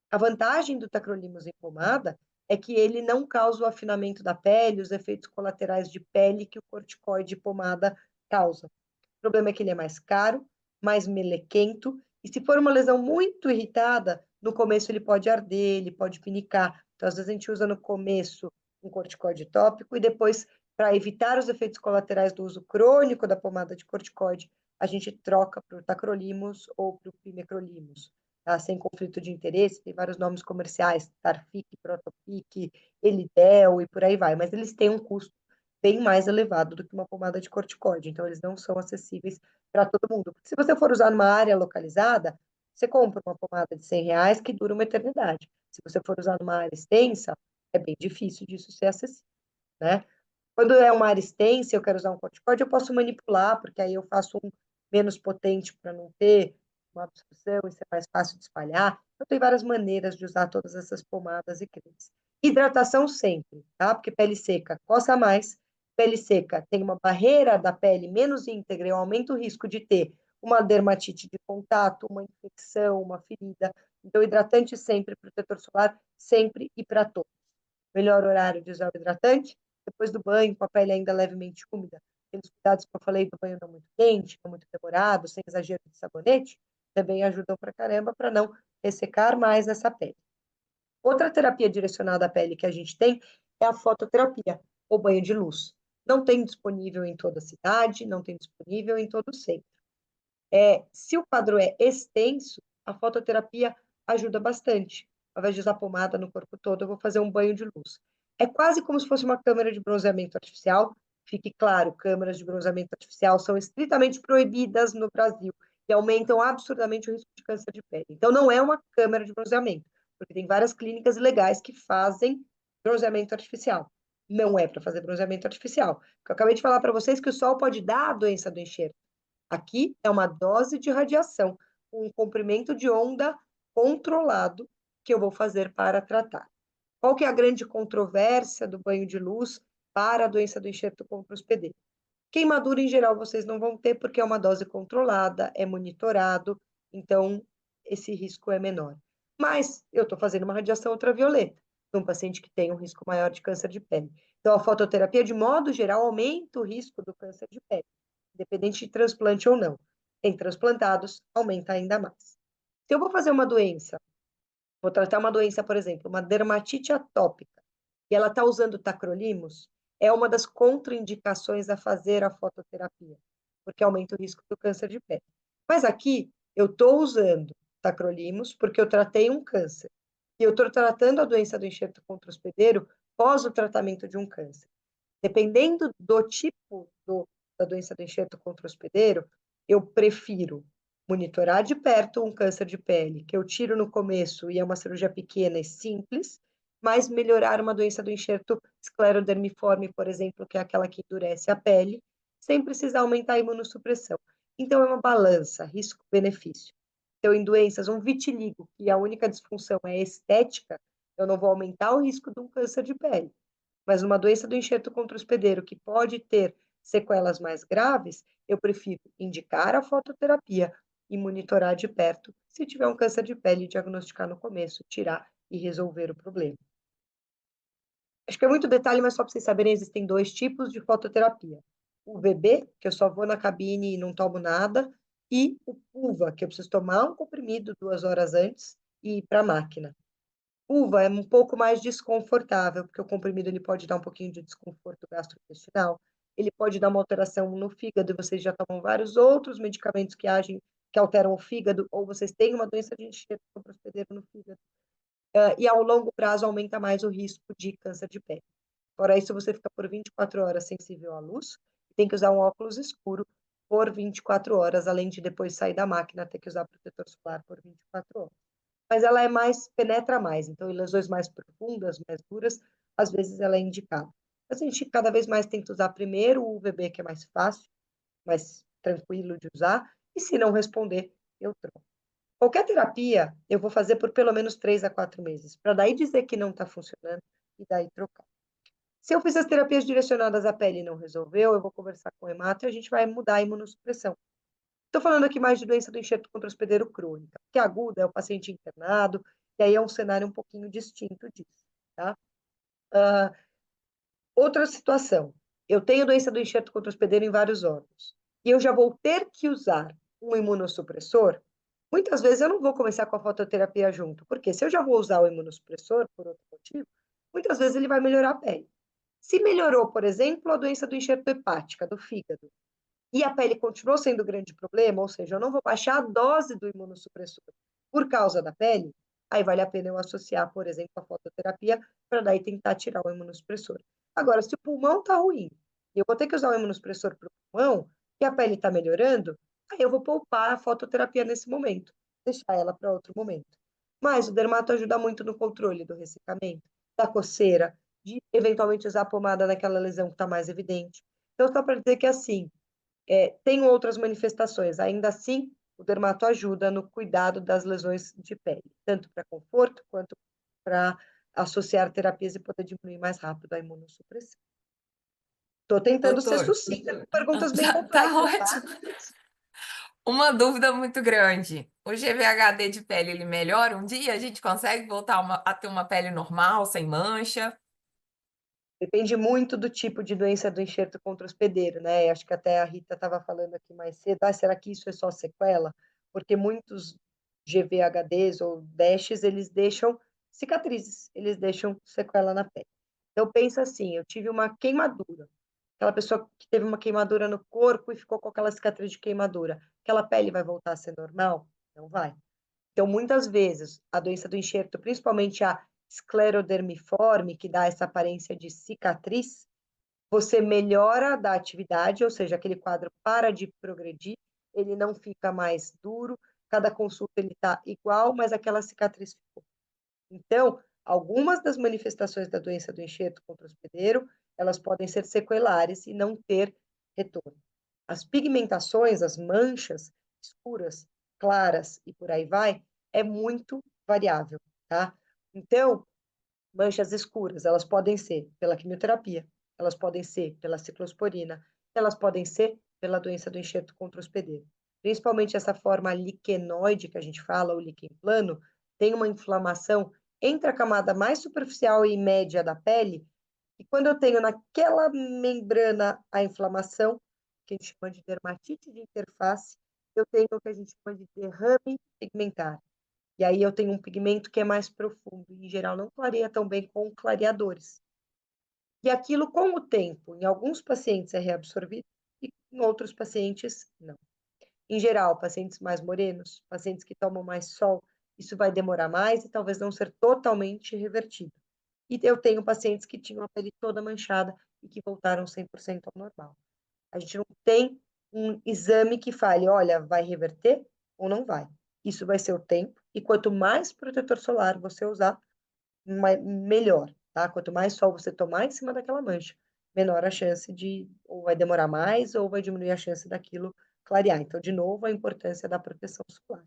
A vantagem do tacrolimus em pomada é que ele não causa o afinamento da pele, os efeitos colaterais de pele que o corticoide pomada causa. O problema é que ele é mais caro, mais melequento, e se for uma lesão muito irritada, no começo ele pode arder, ele pode pinicar. Então, às vezes a gente usa no começo um corticoide tópico e depois, para evitar os efeitos colaterais do uso crônico da pomada de corticoide, a gente troca para o tacrolimus ou para o pimecrolimus. Tá? Sem conflito de interesse, tem vários nomes comerciais, Tarfic, Protopic, Elidel e por aí vai, mas eles têm um custo bem mais elevado do que uma pomada de corticoide, então eles não são acessíveis para todo mundo. Porque se você for usar numa área localizada, você compra uma pomada de R$ 100 que dura uma eternidade. Se você for usar numa área extensa, é bem difícil disso ser acessível, né? Quando é uma área extensa, eu quero usar um corticoide, eu posso manipular, porque aí eu faço um menos potente para não ter uma absorção e ser mais fácil de espalhar. Então, tem várias maneiras de usar todas essas pomadas e cremes. Hidratação sempre, tá? Porque pele seca coça mais, pele seca tem uma barreira da pele menos íntegra, eu aumento o risco de ter uma dermatite de contato, uma infecção, uma ferida. Então, hidratante sempre, protetor solar sempre e para todos. Melhor horário de usar o hidratante, depois do banho, com a pele ainda levemente úmida. Aqueles cuidados que eu falei do banho não muito quente, não muito demorado, sem exagero de sabonete, também ajudam pra caramba para não ressecar mais essa pele. Outra terapia direcionada à pele que a gente tem é a fototerapia, ou banho de luz. Não tem disponível em toda a cidade, não tem disponível em todo o centro. Se o quadro é extenso, a fototerapia ajuda bastante. Ao invés de usar pomada no corpo todo, eu vou fazer um banho de luz. É quase como se fosse uma câmara de bronzeamento artificial. Fique claro, câmaras de bronzeamento artificial são estritamente proibidas no Brasil e aumentam absurdamente o risco de câncer de pele. Então, não é uma câmara de bronzeamento, porque tem várias clínicas ilegais que fazem bronzeamento artificial. Não é para fazer bronzeamento artificial. Porque eu acabei de falar para vocês que o sol pode dar a doença do enxerto. Aqui é uma dose de radiação, um comprimento de onda controlado que eu vou fazer para tratar. Qual que é a grande controvérsia do banho de luz para a doença do enxerto contra hospedeiro? Queimadura, em geral, vocês não vão ter, porque é uma dose controlada, é monitorado, então esse risco é menor. Mas eu estou fazendo uma radiação ultravioleta num paciente que tem um risco maior de câncer de pele. Então, a fototerapia, de modo geral, aumenta o risco do câncer de pele, independente de transplante ou não. Em transplantados, aumenta ainda mais. Se eu vou fazer uma doença, vou tratar uma doença, por exemplo, uma dermatite atópica, e ela está usando tacrolimus, é uma das contraindicações a fazer a fototerapia, porque aumenta o risco do câncer de pele. Mas aqui, eu estou usando tacrolimus porque eu tratei um câncer. E eu estou tratando a doença do enxerto contra hospedeiro pós o tratamento de um câncer. Dependendo do tipo da doença do enxerto contra hospedeiro, eu prefiro monitorar de perto um câncer de pele, que eu tiro no começo e é uma cirurgia pequena e simples, mas melhorar uma doença do enxerto esclerodermiforme, por exemplo, que é aquela que endurece a pele, sem precisar aumentar a imunossupressão. Então, é uma balança, risco-benefício. Então, em doenças, um vitiligo, que a única disfunção é estética, eu não vou aumentar o risco de um câncer de pele. Mas uma doença do enxerto contra hospedeiro, que pode ter sequelas mais graves, eu prefiro indicar a fototerapia e monitorar de perto. Se tiver um câncer de pele, diagnosticar no começo, tirar e resolver o problema. Acho que é muito detalhe, mas só para vocês saberem, existem 2 tipos de fototerapia. O VB, que eu só vou na cabine e não tomo nada, e o PUVA, que eu preciso tomar um comprimido 2 horas antes e ir para a máquina. Uva é um pouco mais desconfortável, porque o comprimido ele pode dar um pouquinho de desconforto gastrointestinal, ele pode dar uma alteração no fígado, e vocês já tomam vários outros medicamentos que agem, que alteram o fígado, ou vocês têm uma doença de enxerto hospedeiro no fígado, e ao longo prazo aumenta mais o risco de câncer de pele. Fora isso, você fica por 24 horas sensível à luz, tem que usar um óculos escuro por 24 horas, além de depois sair da máquina, ter que usar protetor solar por 24 horas. Mas ela é mais, penetra mais, então em lesões mais profundas, mais duras, às vezes ela é indicada. Mas a gente cada vez mais tenta usar primeiro o UVB, que é mais fácil, mais tranquilo de usar, e se não responder, eu troco. Qualquer terapia, eu vou fazer por pelo menos 3 a 4 meses, para daí dizer que não está funcionando e daí trocar. Se eu fiz as terapias direcionadas à pele e não resolveu, eu vou conversar com o hemato e a gente vai mudar a imunossupressão. Estou falando aqui mais de doença do enxerto contra hospedeiro crônica, que aguda é o paciente internado, e aí é um cenário um pouquinho distinto disso, tá? Outra situação, eu tenho doença do enxerto contra hospedeiro em vários órgãos, e eu já vou ter que usar um imunossupressor. Muitas vezes eu não vou começar com a fototerapia junto, porque se eu já vou usar o imunossupressor por outro motivo, muitas vezes ele vai melhorar a pele. Se melhorou, por exemplo, a doença do enxerto hepática, do fígado, e a pele continuou sendo um grande problema, ou seja, eu não vou baixar a dose do imunossupressor por causa da pele, aí vale a pena eu associar, por exemplo, a fototerapia para daí tentar tirar o imunossupressor. Agora, se o pulmão está ruim e eu vou ter que usar o imunossupressor para o pulmão e a pele está melhorando, aí eu vou poupar a fototerapia nesse momento, deixar ela para outro momento. Mas o dermato ajuda muito no controle do ressecamento, da coceira, de eventualmente usar a pomada naquela lesão que está mais evidente. Então, só para dizer que assim, tem outras manifestações. Ainda assim, o dermato ajuda no cuidado das lesões de pele, tanto para conforto quanto para associar terapias e poder diminuir mais rápido a imunossupressão. Estou tentando ser Doutor, sucinta, com perguntas bem tá complexas, tá? ótimo. Uma dúvida muito grande. O GVHD de pele, ele melhora um dia? A gente consegue voltar a ter uma pele normal, sem mancha? Depende muito do tipo de doença do enxerto contra hospedeiro, né? Acho que até a Rita estava falando aqui mais cedo. Será que isso é só sequela? Porque muitos GVHDs ou DASHs, eles deixam cicatrizes, eles deixam sequela na pele. Então, pensa assim, eu tive uma queimadura. Aquela pessoa que teve uma queimadura no corpo e ficou com aquela cicatriz de queimadura. Aquela pele vai voltar a ser normal? Não vai. Então, muitas vezes, a doença do enxerto, principalmente a esclerodermiforme, que dá essa aparência de cicatriz, você melhora da atividade, ou seja, aquele quadro para de progredir, ele não fica mais duro, cada consulta ele está igual, mas aquela cicatriz ficou. Então, algumas das manifestações da doença do enxerto contra o hospedeiro, elas podem ser sequelares e não ter retorno. As pigmentações, as manchas escuras, claras e por aí vai, é muito variável, tá? Então, manchas escuras, elas podem ser pela quimioterapia, elas podem ser pela ciclosporina, elas podem ser pela doença do enxerto contra o hospedeiro. Principalmente essa forma liquenoide que a gente fala, o líquen plano, tem uma inflamação entre a camada mais superficial e média da pele, e quando eu tenho naquela membrana a inflamação, que a gente chama de dermatite de interface, eu tenho o que a gente chama de derrame pigmentar. E aí eu tenho um pigmento que é mais profundo, e em geral não clareia tão bem com clareadores. E aquilo, com o tempo, em alguns pacientes é reabsorvido e em outros pacientes não. Em geral, pacientes mais morenos, pacientes que tomam mais sol, isso vai demorar mais e talvez não ser totalmente revertido. E eu tenho pacientes que tinham a pele toda manchada e que voltaram 100% ao normal. A gente não tem um exame que fale, olha, vai reverter ou não vai. Isso vai ser o tempo, e quanto mais protetor solar você usar, melhor, tá? Quanto mais sol você tomar em cima daquela mancha, menor a chance de, ou vai demorar mais, ou vai diminuir a chance daquilo clarear. Então, de novo, a importância da proteção solar.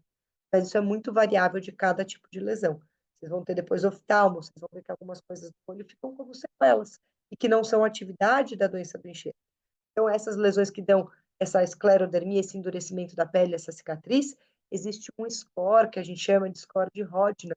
Mas isso é muito variável de cada tipo de lesão. Vocês vão ter depois oftalmo, vocês vão ver que algumas coisas do olho ficam como sequelas, e que não são atividade da doença do enxerto. Então, essas lesões que dão essa esclerodermia, esse endurecimento da pele, essa cicatriz, existe um score que a gente chama de score de Rodnan,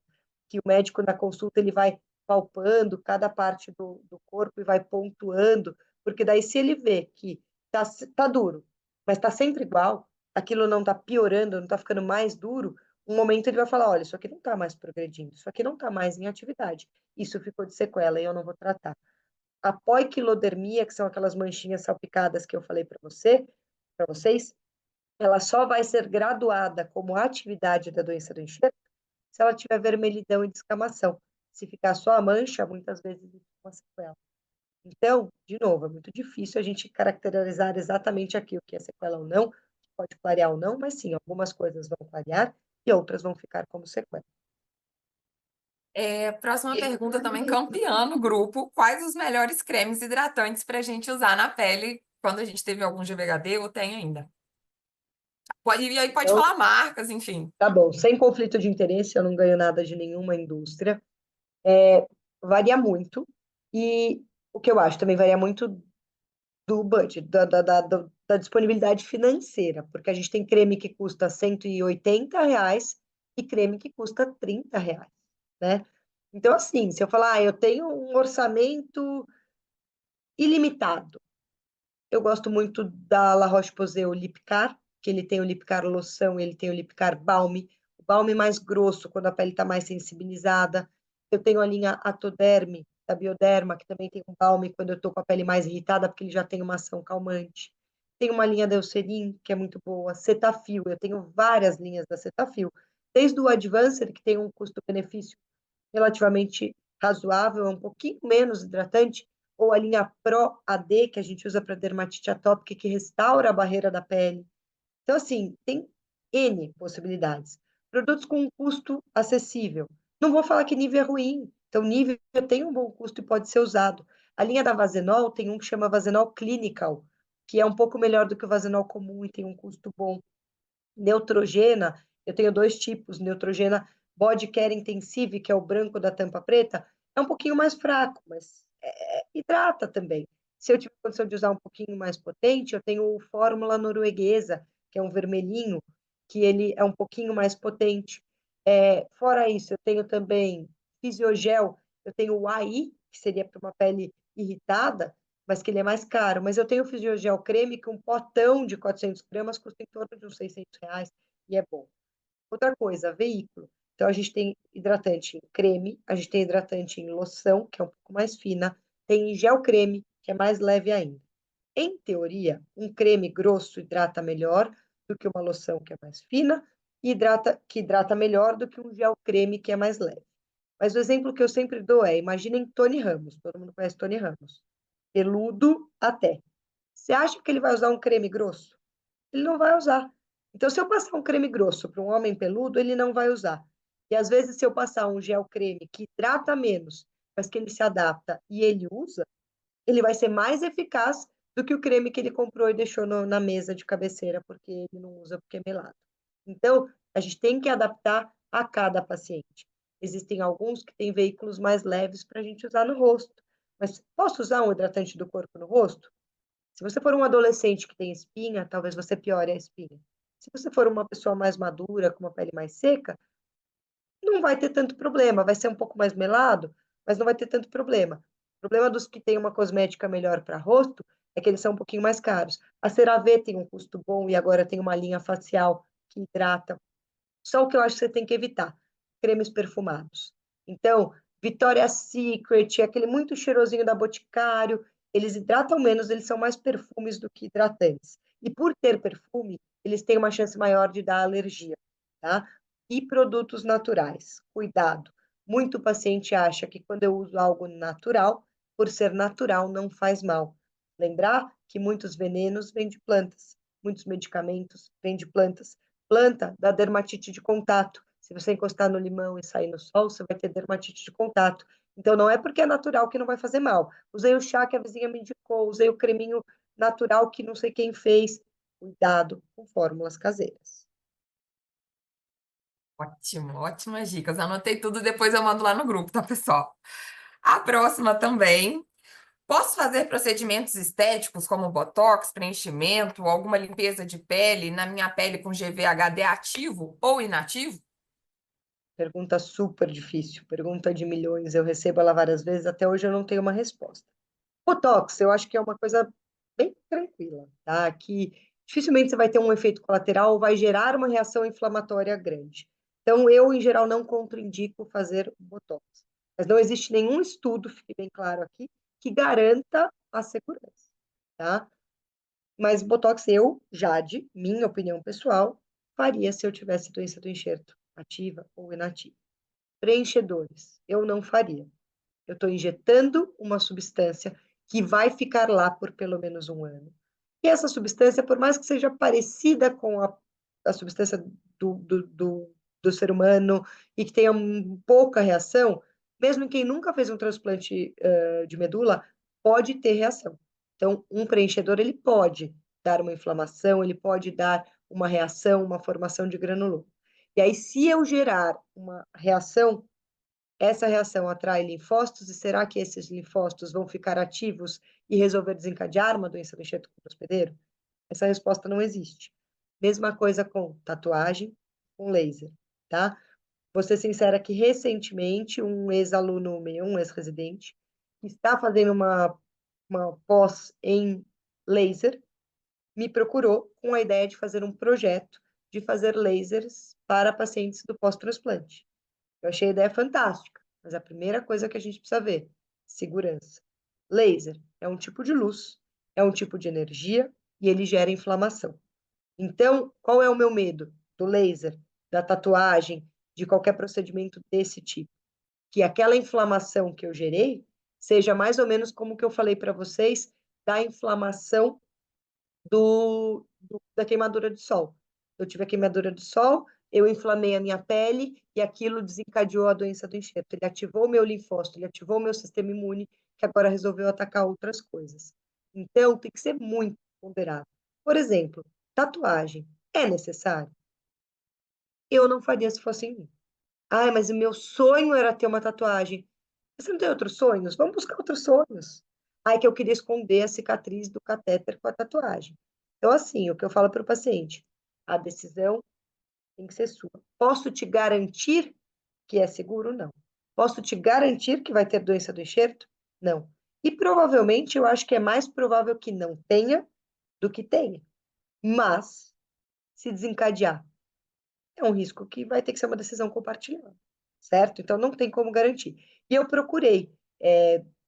que o médico na consulta ele vai palpando cada parte do corpo e vai pontuando, porque daí se ele vê que tá duro, mas está sempre igual, aquilo não está piorando, não está ficando mais duro, um momento ele vai falar, olha, isso aqui não está mais progredindo, isso aqui não está mais em atividade, isso ficou de sequela e eu não vou tratar. A poiquilodermia, que são aquelas manchinhas salpicadas que eu falei para vocês, ela só vai ser graduada como atividade da doença do enxerto se ela tiver vermelhidão e descamação. Se ficar só a mancha, muitas vezes existe uma sequela. Então, de novo, é muito difícil a gente caracterizar exatamente aqui o que é sequela ou não, pode clarear ou não, mas sim, algumas coisas vão clarear e outras vão ficar como sequela. Próxima pergunta também, campeã no grupo. Quais os melhores cremes hidratantes para a gente usar na pele quando a gente teve algum GVHD ou tem ainda? E aí pode Então, falar marcas, enfim. tá bom, sem conflito de interesse, eu não ganho nada de nenhuma indústria. Varia muito. E o que eu acho também varia muito do budget, da disponibilidade financeira, porque a gente tem creme que custa R$ 180 e creme que custa R$ 30, né? Então, assim, se eu falar, eu tenho um orçamento ilimitado, eu gosto muito da La Roche-Posay, o Lipcar, que ele tem o Lipcar loção, ele tem o Lipcar balme, o balme mais grosso, quando a pele está mais sensibilizada. Eu tenho a linha Atoderme, da Bioderma, que também tem um balme quando eu estou com a pele mais irritada, porque ele já tem uma ação calmante. Tem uma linha da Eucerin, que é muito boa. Cetaphil, eu tenho várias linhas da Cetaphil. Desde o Advanced, que tem um custo-benefício relativamente razoável, é um pouquinho menos hidratante, ou a linha Pro AD, que a gente usa para dermatite atópica, que restaura a barreira da pele. Então, assim, tem N possibilidades. Produtos com um custo acessível. Não vou falar que nível é ruim. Então, nível tem um bom custo e pode ser usado. A linha da Vazenol tem um que chama Vazenol Clinical, que é um pouco melhor do que o Vazenol comum e tem um custo bom. Neutrogena, eu tenho dois tipos. Neutrogena Body Care Intensive, que é o branco da tampa preta, é um pouquinho mais fraco, mas hidrata também. Se eu tiver condição de usar um pouquinho mais potente, eu tenho o Fórmula Norueguesa, que é um vermelhinho, que ele é um pouquinho mais potente. Fora isso, eu tenho também Fisiogel, eu tenho o AI, que seria para uma pele irritada, mas que ele é mais caro. Mas eu tenho o Fisiogel creme, que um potão de 400 gramas custa em torno de uns R$ 600, e é bom. Outra coisa, veículo. Então, a gente tem hidratante em creme, a gente tem hidratante em loção, que é um pouco mais fina, tem em gel creme, que é mais leve ainda. Em teoria, um creme grosso hidrata melhor do que uma loção que é mais fina, e que hidrata melhor do que um gel creme que é mais leve. Mas o exemplo que eu sempre dou é, imaginem Tony Ramos, todo mundo conhece Tony Ramos, peludo até. Você acha que ele vai usar um creme grosso? Ele não vai usar. Então, se eu passar um creme grosso para um homem peludo, ele não vai usar. E às vezes, se eu passar um gel creme que hidrata menos, mas que ele se adapta e ele usa, ele vai ser mais eficaz do que o creme que ele comprou e deixou na mesa de cabeceira, porque ele não usa porque é melado. Então, a gente tem que adaptar a cada paciente. Existem alguns que têm veículos mais leves para a gente usar no rosto. Mas posso usar um hidratante do corpo no rosto? Se você for um adolescente que tem espinha, talvez você piore a espinha. Se você for uma pessoa mais madura, com uma pele mais seca, não vai ter tanto problema. Vai ser um pouco mais melado, mas não vai ter tanto problema. O problema dos que têm uma cosmética melhor para rosto é que eles são um pouquinho mais caros. A CeraVe tem um custo bom e agora tem uma linha facial que hidrata. Só o que eu acho que você tem que evitar: cremes perfumados. Então, Victoria's Secret, aquele muito cheirosinho da Boticário, eles hidratam menos, eles são mais perfumes do que hidratantes. E por ter perfume, eles têm uma chance maior de dar alergia, tá? E produtos naturais, cuidado. Muito paciente acha que quando eu uso algo natural, por ser natural, não faz mal. Lembrar que muitos venenos vêm de plantas, muitos medicamentos vêm de plantas. Planta dá dermatite de contato. Se você encostar no limão e sair no sol, você vai ter dermatite de contato. Então, não é porque é natural que não vai fazer mal. Usei o chá que a vizinha me indicou, usei o creminho natural que não sei quem fez. Cuidado com fórmulas caseiras. Ótimo, ótimas dicas. Anotei tudo, depois eu mando lá no grupo, tá, pessoal? A próxima também. Posso fazer procedimentos estéticos como botox, preenchimento, alguma limpeza de pele na minha pele com GVHD ativo ou inativo? Pergunta super difícil, pergunta de milhões. Eu recebo ela várias vezes, até hoje eu não tenho uma resposta. Botox, eu acho que é uma coisa bem tranquila, tá? Que dificilmente você vai ter um efeito colateral ou vai gerar uma reação inflamatória grande. Então, eu, em geral, não contraindico fazer Botox. Mas não existe nenhum estudo, fique bem claro aqui, que garanta a segurança, tá? Mas Botox, eu, Jade, minha opinião pessoal, faria se eu tivesse doença do enxerto ativa ou inativa. Preenchedores, eu não faria. Eu estou injetando uma substância que vai ficar lá por pelo menos um ano. E essa substância, por mais que seja parecida com a substância do ser humano e que tenha pouca reação, mesmo quem nunca fez um transplante de medula, pode ter reação. Então, um preenchedor, ele pode dar uma inflamação, ele pode dar uma reação, uma formação de granuloma. E aí, se eu gerar uma reação, essa reação atrai linfócitos, e será que esses linfócitos vão ficar ativos e resolver desencadear uma doença do enxerto hospedeiro? Essa resposta não existe. Mesma coisa com tatuagem, com laser, tá? Vou ser sincera que recentemente um ex-aluno meu, um ex-residente, está fazendo uma pós em laser, me procurou com a ideia de fazer um projeto de fazer lasers para pacientes do pós-transplante. Eu achei a ideia fantástica, mas a primeira coisa que a gente precisa ver, segurança. Laser é um tipo de luz, é um tipo de energia e ele gera inflamação. Então, qual é o meu medo do laser, da tatuagem, de qualquer procedimento desse tipo? Que aquela inflamação que eu gerei seja mais ou menos como que eu falei para vocês da inflamação da queimadura de sol. Eu tive a queimadura do sol, eu inflamei a minha pele e aquilo desencadeou a doença do enxerto. Ele ativou o meu linfócito, ele ativou o meu sistema imune, que agora resolveu atacar outras coisas. Então, tem que ser muito ponderado. Por exemplo, tatuagem é necessário? Eu não faria se fosse em mim. Ah, mas o meu sonho era ter uma tatuagem. Você não tem outros sonhos? Vamos buscar outros sonhos. Ai, que eu queria esconder a cicatriz do catéter com a tatuagem. Então, assim, o que eu falo para o paciente, a decisão tem que ser sua. Posso te garantir que é seguro? Não. Posso te garantir que vai ter doença do enxerto? Não. E provavelmente eu acho que é mais provável que não tenha do que tenha. Mas, se desencadear, é um risco que vai ter que ser uma decisão compartilhada, certo? Então, não tem como garantir. E eu procurei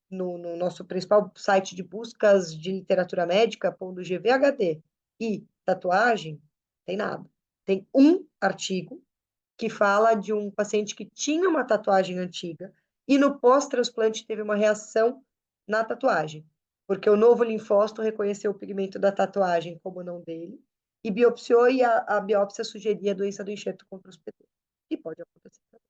no nosso principal site de buscas de literatura médica, pondo GVHD e tatuagem, tem nada. Tem um artigo que fala de um paciente que tinha uma tatuagem antiga e no pós-transplante teve uma reação na tatuagem, porque o novo linfócito reconheceu o pigmento da tatuagem como não dele e biopsiou e a biópsia sugeria a doença do enxerto contra os hospedeiro. E pode acontecer também,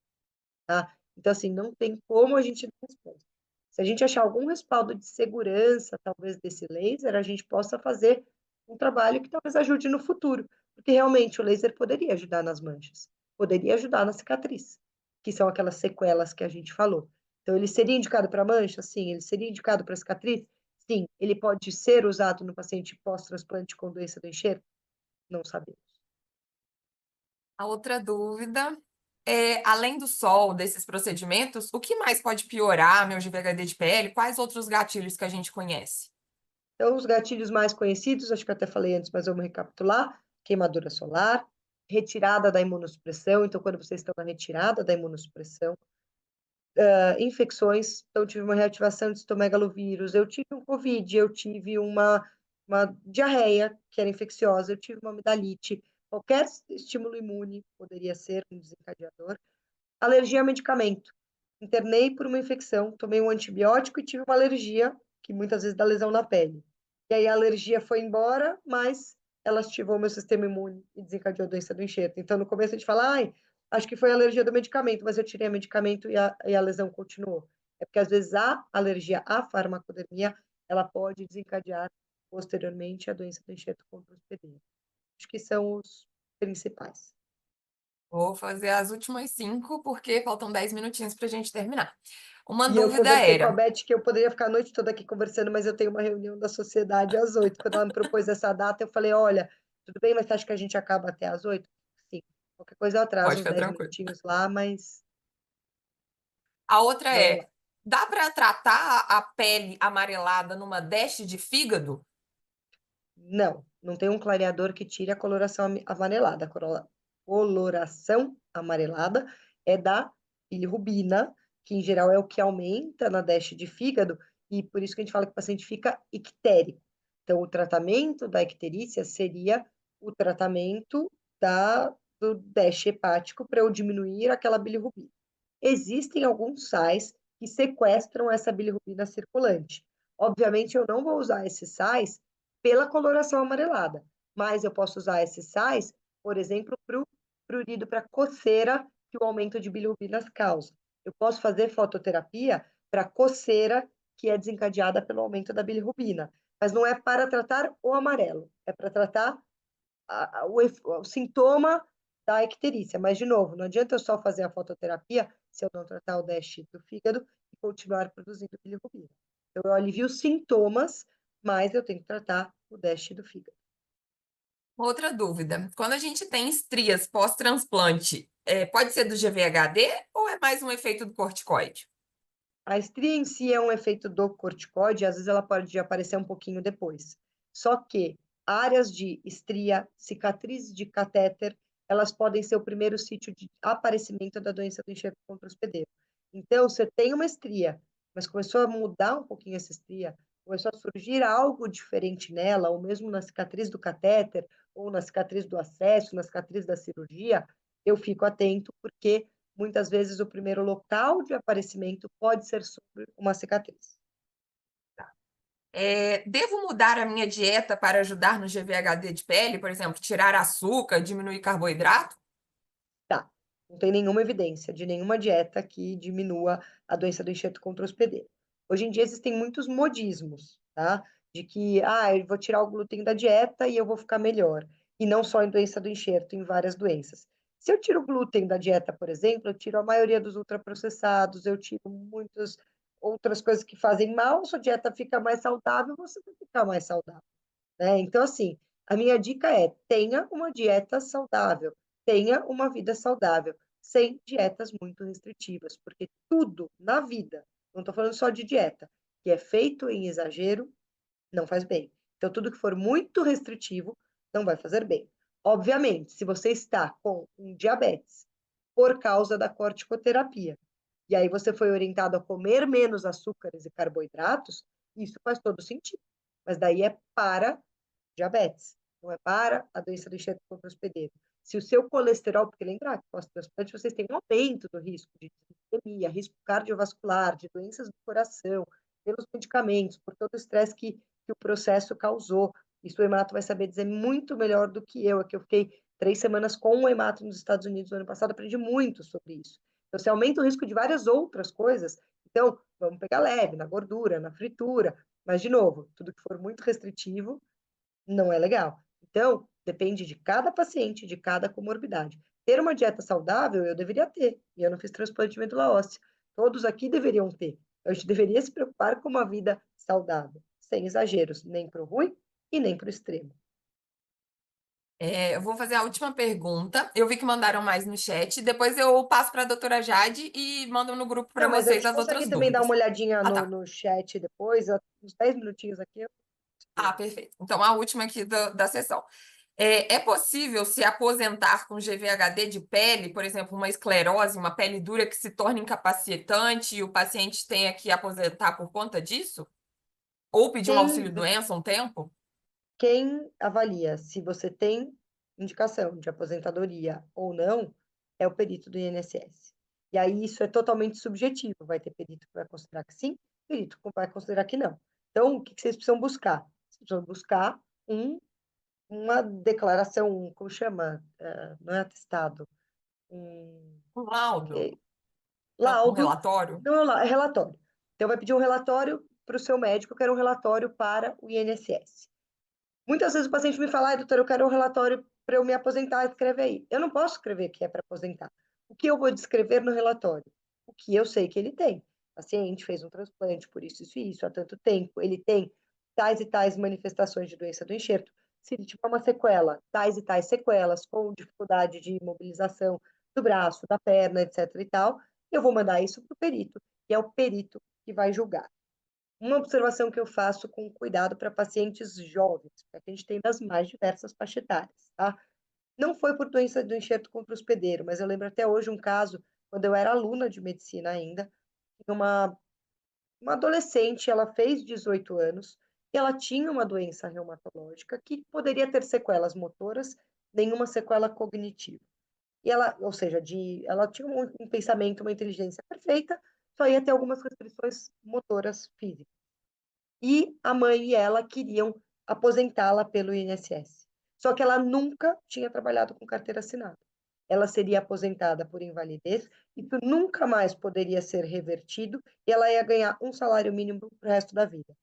tá? Então, assim, não tem como a gente dar resposta. Se a gente achar algum respaldo de segurança, talvez desse laser, a gente possa fazer um trabalho que talvez ajude no futuro, porque realmente o laser poderia ajudar nas manchas, poderia ajudar na cicatriz, que são aquelas sequelas que a gente falou. Então, ele seria indicado para mancha? Sim. Ele seria indicado para cicatriz? Sim. Ele pode ser usado no paciente pós-transplante com doença do enxerto? Não sabemos. A outra dúvida é, além do sol, desses procedimentos, o que mais pode piorar meu GVHD de pele? Quais outros gatilhos que a gente conhece? Então, os gatilhos mais conhecidos, acho que eu até falei antes, mas vamos recapitular: queimadura solar, retirada da imunossupressão. Então, quando vocês estão na retirada da imunossupressão, infecções. Então, eu tive uma reativação de citomegalovírus, eu tive um Covid, eu tive uma diarreia, que era infecciosa, eu tive uma amidalite. Qualquer estímulo imune poderia ser um desencadeador. Alergia a medicamento. Internei por uma infecção, tomei um antibiótico e tive uma alergia, que muitas vezes dá lesão na pele. E aí a alergia foi embora, mas ela ativou meu sistema imune e desencadeou a doença do enxerto. Então, no começo a gente fala, ai, acho que foi a alergia do medicamento, mas eu tirei o medicamento e a lesão continuou. É porque às vezes a alergia à farmacodermia, ela pode desencadear posteriormente a doença do enxerto contra o hospedeiro. Acho que são os principais. Vou fazer as últimas 5, porque faltam 10 minutinhos para a gente terminar. Uma E eu dúvida conversei com a era, Beth que eu poderia ficar a noite toda aqui conversando, mas eu tenho uma reunião da sociedade às 8. Quando ela me propôs essa data, eu falei, olha, tudo bem, mas você acha que a gente acaba até às 8? Sim. Qualquer coisa eu atraso pode uns ficar 10 tranquilo. minutinhos lá, mas A outra vamos lá. é, dá para tratar a pele amarelada numa dash de fígado? Não, não tem um clareador que tire a coloração amarelada. A coloração amarelada é da bilirrubina, que em geral é o que aumenta na dash de fígado, e por isso que a gente fala que o paciente fica ictérico. Então, o tratamento da icterícia seria o tratamento do dash hepático para eu diminuir aquela bilirrubina. Existem alguns sais que sequestram essa bilirrubina circulante. Obviamente, eu não vou usar esses sais pela coloração amarelada, mas eu posso usar esses sais, por exemplo, prurido para coceira que o aumento de bilirrubinas causa. Eu posso fazer fototerapia para coceira que é desencadeada pelo aumento da bilirrubina, mas não é para tratar o amarelo, é para tratar o sintoma da icterícia. Mas, de novo, não adianta eu só fazer a fototerapia se eu não tratar o DASH do fígado e continuar produzindo bilirrubina. Então, eu alivio os sintomas, mas eu tenho que tratar o DASH do fígado. Outra dúvida, quando a gente tem estrias pós-transplante, pode ser do GVHD ou é mais um efeito do corticoide? A estria em si é um efeito do corticoide, às vezes ela pode aparecer um pouquinho depois. Só que áreas de estria, cicatriz de catéter, elas podem ser o primeiro sítio de aparecimento da doença do enxerto contra hospedeiro. Então, você tem uma estria, mas começou a mudar um pouquinho essa estria, começou a surgir algo diferente nela, ou mesmo na cicatriz do catéter, ou na cicatriz do acesso, na cicatriz da cirurgia, eu fico atento, porque muitas vezes o primeiro local de aparecimento pode ser sobre uma cicatriz. Devo mudar a minha dieta para ajudar no GVHD de pele, por exemplo, tirar açúcar, diminuir carboidrato? Tá. Não tem nenhuma evidência de nenhuma dieta que diminua a doença do enxerto contra o hospedeiro. Hoje em dia existem muitos modismos, tá? De que, eu vou tirar o glúten da dieta e eu vou ficar melhor. E não só em doença do enxerto, em várias doenças. Se eu tiro o glúten da dieta, por exemplo, eu tiro a maioria dos ultraprocessados, eu tiro muitas outras coisas que fazem mal, sua dieta fica mais saudável, você vai ficar mais saudável, né? Então, assim, a minha dica é: tenha uma dieta saudável, tenha uma vida saudável, sem dietas muito restritivas, porque tudo na vida, não estou falando só de dieta, que é feito em exagero, não faz bem. Então, tudo que for muito restritivo não vai fazer bem. Obviamente, se você está com um diabetes por causa da corticoterapia, e aí você foi orientado a comer menos açúcares e carboidratos, isso faz todo sentido. Mas daí é para diabetes, não é para a doença do enxerto contra o hospedeiro. Se o seu colesterol, porque lembrar que pós-transplante vocês têm um aumento do risco de dislipidemia, risco cardiovascular, de doenças do coração, pelos medicamentos, por todo o estresse que o processo causou. Isso o Hemato vai saber dizer muito melhor do que eu, é que eu fiquei 3 semanas com o Hemato nos Estados Unidos no ano passado, aprendi muito sobre isso. Então, você aumenta o risco de várias outras coisas. Então, vamos pegar leve, na gordura, na fritura, mas, de novo, tudo que for muito restritivo não é legal. Então, depende de cada paciente, de cada comorbidade. Ter uma dieta saudável, eu deveria ter, e eu não fiz transplante de medula óssea. Todos aqui deveriam ter. A gente deveria se preocupar com uma vida saudável, sem exageros, nem para o ruim e nem para o extremo. Eu vou fazer a última pergunta. Eu vi que mandaram mais no chat. Depois eu passo para a doutora Jade e mando no grupo para Não, mas a vocês gente as consegue outras também dar dúvidas. uma olhadinha Ah, tá. no chat depois, uns 10 minutinhos aqui. Ah, perfeito. Então, a última aqui da sessão. É possível se aposentar com GVHD de pele, por exemplo, uma esclerose, uma pele dura que se torna incapacitante e o paciente tenha que aposentar por conta disso? Ou pedir um Quem, auxílio-doença um tempo? quem avalia se você tem indicação de aposentadoria ou não é o perito do INSS. E aí isso é totalmente subjetivo. Vai ter perito que vai considerar que sim, perito que vai considerar que não. Então, o que vocês precisam buscar? Vocês precisam buscar uma declaração, como chama? Não é atestado, um Um laudo? Um laudo, relatório? não é relatório. Então, vai pedir um relatório para o seu médico, que era um relatório para o INSS. Muitas vezes o paciente me fala, doutor, eu quero um relatório para eu me aposentar, escreve aí. Eu não posso escrever que é para aposentar. O que eu vou descrever no relatório? O que eu sei que ele tem. O paciente fez um transplante por isso e isso, há tanto tempo, ele tem tais e tais manifestações de doença do enxerto. Se ele tiver uma sequela, tais e tais sequelas, com dificuldade de mobilização do braço, da perna, etc. e tal, eu vou mandar isso para o perito, e é o perito que vai julgar. Uma observação que eu faço com cuidado para pacientes jovens, porque a gente tem das mais diversas faixas etárias, tá? Não foi por doença do enxerto contra o hospedeiro, mas eu lembro até hoje um caso, quando eu era aluna de medicina ainda, uma adolescente, ela fez 18 anos, e ela tinha uma doença reumatológica que poderia ter sequelas motoras, nenhuma sequela cognitiva. E ela, ou seja, ela tinha um pensamento, uma inteligência perfeita, só ia ter algumas restrições motoras físicas. E a mãe e ela queriam aposentá-la pelo INSS. Só que ela nunca tinha trabalhado com carteira assinada. Ela seria aposentada por invalidez, isso nunca mais poderia ser revertido, e ela ia ganhar um salário mínimo para o resto da vida.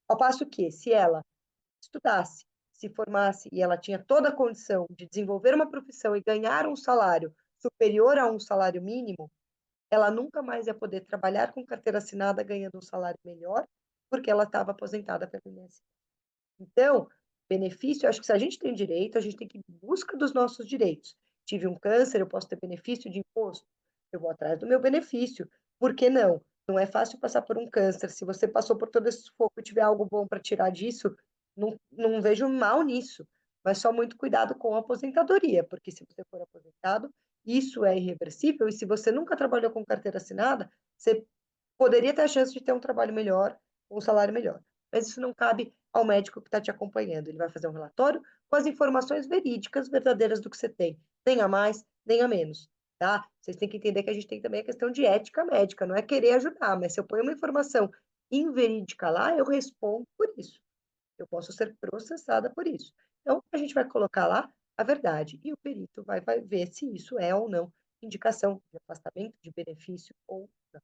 Ao passo que, se ela estudasse, se formasse e ela tinha toda a condição de desenvolver uma profissão e ganhar um salário superior a um salário mínimo, ela nunca mais ia poder trabalhar com carteira assinada ganhando um salário melhor, porque ela estava aposentada pelo INSS. Então, benefício, acho que se a gente tem direito, a gente tem que ir em busca dos nossos direitos. Tive um câncer, eu posso ter benefício de imposto, eu vou atrás do meu benefício. Por que não? Não é fácil passar por um câncer. Se você passou por todo esse sufoco e tiver algo bom para tirar disso, não vejo mal nisso. Mas só muito cuidado com a aposentadoria, porque se você for aposentado, isso é irreversível. E se você nunca trabalhou com carteira assinada, você poderia ter a chance de ter um trabalho melhor, um salário melhor. Mas isso não cabe ao médico que está te acompanhando. Ele vai fazer um relatório com as informações verídicas, verdadeiras do que você tem. Nem a mais, nem a menos. Tá? Vocês têm que entender que a gente tem também a questão de ética médica, não é querer ajudar, mas se eu ponho uma informação inverídica lá, eu respondo por isso. Eu posso ser processada por isso. Então, a gente vai colocar lá a verdade e o perito vai ver se isso é ou não indicação de afastamento, de benefício ou não.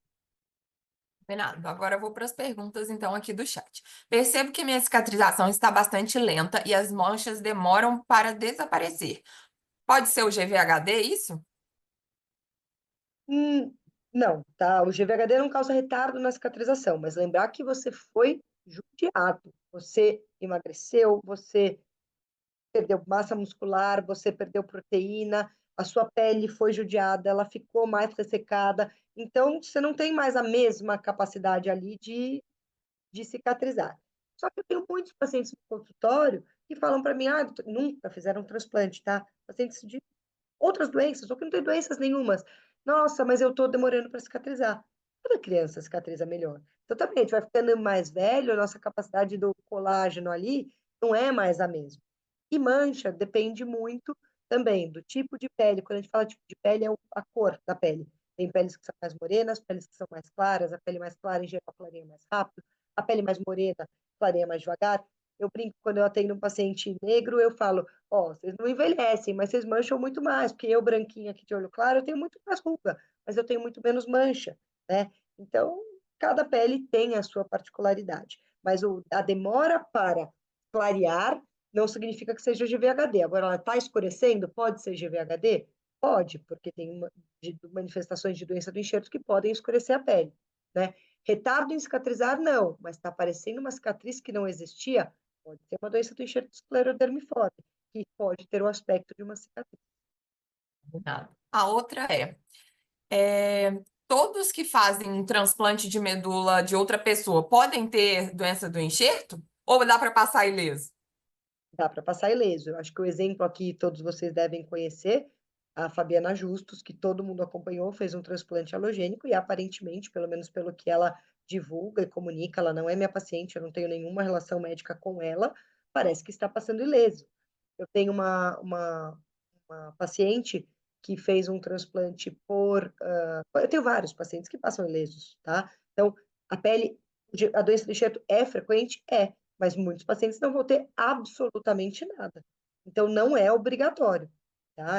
Combinado. Agora eu vou para as perguntas, então, aqui do chat. Percebo que minha cicatrização está bastante lenta e as manchas demoram para desaparecer. Pode ser o GVHD, isso? Não, tá? O GVHD não causa retardo na cicatrização, mas lembrar que você foi judiado, você emagreceu, você perdeu massa muscular, você perdeu proteína, a sua pele foi judiada, ela ficou mais ressecada, então você não tem mais a mesma capacidade ali de cicatrizar. Só que eu tenho muitos pacientes no consultório que falam para mim, doutor, nunca fizeram um transplante, tá? Pacientes de outras doenças, ou que não tem doenças nenhumas. Nossa, mas eu estou demorando para cicatrizar. Toda criança cicatriza melhor. Então, também, a gente vai ficando mais velho, a nossa capacidade do colágeno ali não é mais a mesma. E mancha depende muito também do tipo de pele. Quando a gente fala tipo de pele, é a cor da pele. Tem peles que são mais morenas, peles que são mais claras. A pele mais clara, em geral, clareia mais rápido. A pele mais morena, clareia mais devagar. Eu brinco, quando eu atendo um paciente negro, eu falo, vocês não envelhecem, mas vocês mancham muito mais, porque eu, branquinha aqui de olho claro, eu tenho muito mais ruga, mas eu tenho muito menos mancha, né? Então, cada pele tem a sua particularidade. Mas a demora para clarear não significa que seja GVHD. Agora, ela está escurecendo? Pode ser GVHD? Pode, porque tem manifestações de doença do enxerto que podem escurecer a pele, né? Retardo em cicatrizar, não, mas está aparecendo uma cicatriz que não existia, pode ser uma doença do enxerto esclerodermiforme, que pode ter o aspecto de uma cicatriz. Combinado. A outra todos que fazem um transplante de medula de outra pessoa podem ter doença do enxerto? Ou dá para passar ileso? Dá para passar ileso. Eu acho que o exemplo aqui todos vocês devem conhecer, a Fabiana Justus, que todo mundo acompanhou, fez um transplante halogênico e aparentemente, pelo menos pelo que ela divulga e comunica, ela não é minha paciente, eu não tenho nenhuma relação médica com ela, parece que está passando ileso. Eu tenho uma paciente que fez um transplante eu tenho vários pacientes que passam ilesos, tá? Então, a doença do enxerto é frequente? É, mas muitos pacientes não vão ter absolutamente nada. Então, não é obrigatório, tá?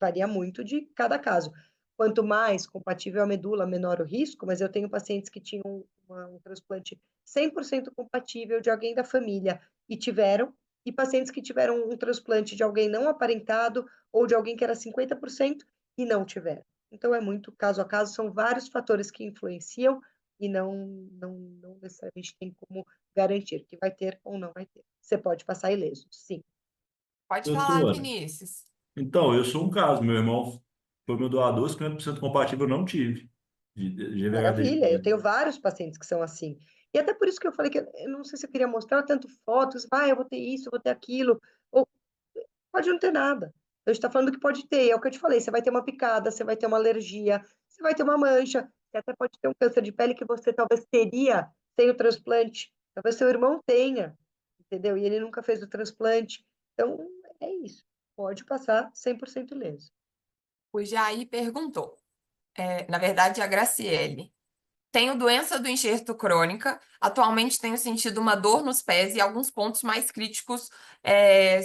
Varia muito de cada caso. Quanto mais compatível a medula, menor o risco, mas eu tenho pacientes que tinham um transplante 100% compatível de alguém da família e tiveram, e pacientes que tiveram um transplante de alguém não aparentado ou de alguém que era 50% e não tiveram. Então, é muito caso a caso, são vários fatores que influenciam e não necessariamente tem como garantir que vai ter ou não vai ter. Você pode passar ileso, sim. Pode falar, Doutora, Vinícius. então, eu sou um caso. Meu irmão foi meu doador, 50% compatível eu não tive. De GVHD. Maravilha, eu tenho vários pacientes que são assim. E até por isso que eu falei que eu não sei se eu queria mostrar tanto fotos, eu vou ter isso, eu vou ter aquilo, ou pode não ter nada. A gente está falando que pode ter, é o que eu te falei, você vai ter uma picada, você vai ter uma alergia, você vai ter uma mancha, você até pode ter um câncer de pele que você talvez teria sem o transplante, talvez seu irmão tenha, entendeu? E ele nunca fez o transplante. Então, é isso. Pode passar 100% ileso. O Jair perguntou. Na verdade, a Graciele. Tenho doença do enxerto crônica. Atualmente tenho sentido uma dor nos pés e alguns pontos mais críticos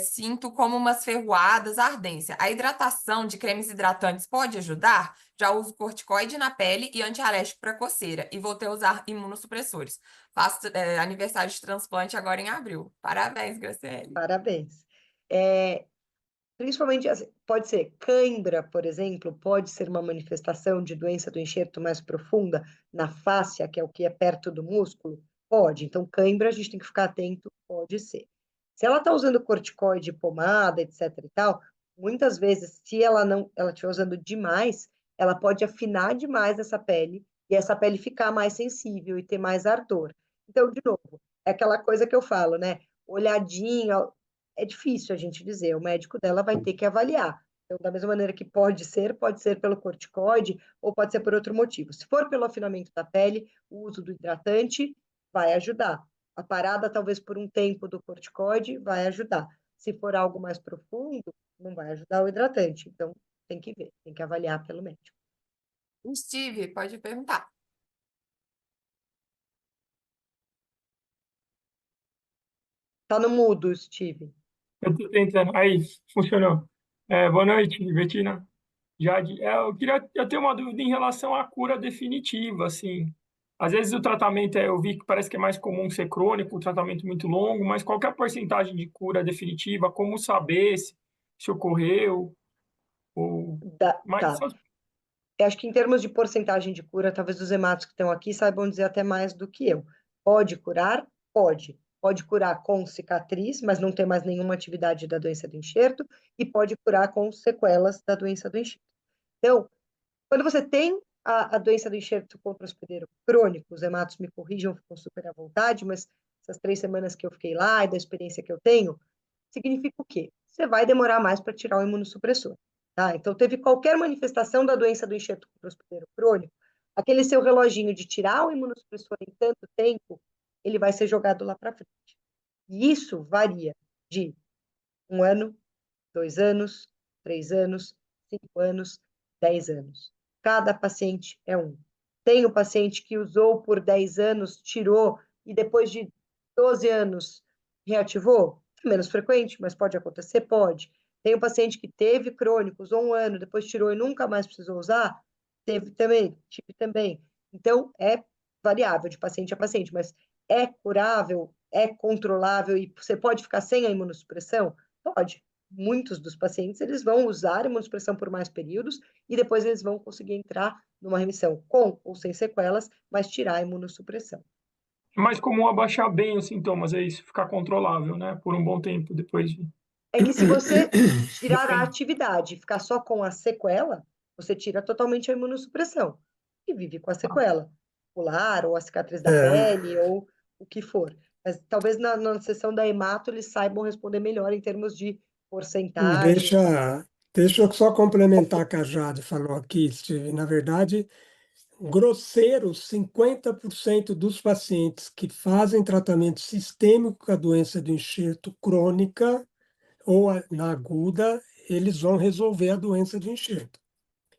sinto como umas ferroadas, ardência. A hidratação de cremes hidratantes pode ajudar? Já uso corticoide na pele e antialérgico para coceira e voltei a usar imunossupressores. Faço aniversário de transplante agora em abril. Parabéns, Graciele. Parabéns. Principalmente, assim, pode ser cãibra, por exemplo, pode ser uma manifestação de doença do enxerto mais profunda na fáscia, que é o que é perto do músculo? Pode. Então, cãibra, a gente tem que ficar atento, pode ser. Se ela está usando corticoide, pomada, etc e tal, muitas vezes, se ela estiver usando demais, ela pode afinar demais essa pele e essa pele ficar mais sensível e ter mais ardor. Então, de novo, é aquela coisa que eu falo, né? Olhadinha, é difícil a gente dizer, o médico dela vai ter que avaliar. Então, da mesma maneira que pode ser pelo corticoide ou pode ser por outro motivo. Se for pelo afinamento da pele, o uso do hidratante vai ajudar. A parada, talvez por um tempo do corticoide, vai ajudar. Se for algo mais profundo, não vai ajudar o hidratante. Então, tem que ver, tem que avaliar pelo médico. Steve, pode perguntar. Tá no mudo, Steve. Eu tô tentando. Aí, funcionou. Boa noite, Betina. Jade, eu tenho uma dúvida em relação à cura definitiva, assim. Às vezes o tratamento, eu vi que parece que é mais comum ser crônico, o tratamento muito longo, mas qual que é a porcentagem de cura definitiva? Como saber se ocorreu? Ou... Mas Tá. Eu acho que em termos de porcentagem de cura, talvez os hematos que estão aqui saibam dizer até mais do que eu. Pode curar? Pode. Pode curar com cicatriz, mas não ter mais nenhuma atividade da doença do enxerto, e pode curar com sequelas da doença do enxerto. Então, quando você tem a doença do enxerto contra hospedeiro crônico, os hematos me corrijam, ficam super à vontade, mas essas 3 semanas que eu fiquei lá e da experiência que eu tenho, significa o quê? Você vai demorar mais para tirar o imunossupressor. Tá? Então, teve qualquer manifestação da doença do enxerto hospedeiro crônico, aquele seu reloginho de tirar o imunossupressor em tanto tempo, ele vai ser jogado lá para frente. E isso varia de 1 ano, 2 anos, 3 anos, 5 anos, 10 anos. Cada paciente é um. Tem o paciente que usou por 10 anos, tirou, e depois de 12 anos reativou? É menos frequente, mas pode acontecer? Pode. Tem o paciente que teve crônico, usou 1 ano, depois tirou e nunca mais precisou usar? Teve também, tive também. Então, é variável de paciente a paciente, mas é curável, é controlável e você pode ficar sem a imunossupressão? Pode. Muitos dos pacientes eles vão usar imunossupressão por mais períodos e depois eles vão conseguir entrar numa remissão com ou sem sequelas, mas tirar a imunossupressão. é mais comum abaixar bem os sintomas, é isso, ficar controlável, né? Por um bom tempo depois de... É que se você tirar a atividade e ficar só com a sequela, você tira totalmente a imunossupressão e vive com a sequela, ocular ou a cicatriz da pele ou o que for. Mas talvez na sessão da hemato eles saibam responder melhor em termos de porcentagem. Deixa eu só complementar o que a Jade falou aqui, Steve. Na verdade, grosseiros, 50% dos pacientes que fazem tratamento sistêmico com a doença do enxerto crônica ou na aguda, eles vão resolver a doença do enxerto.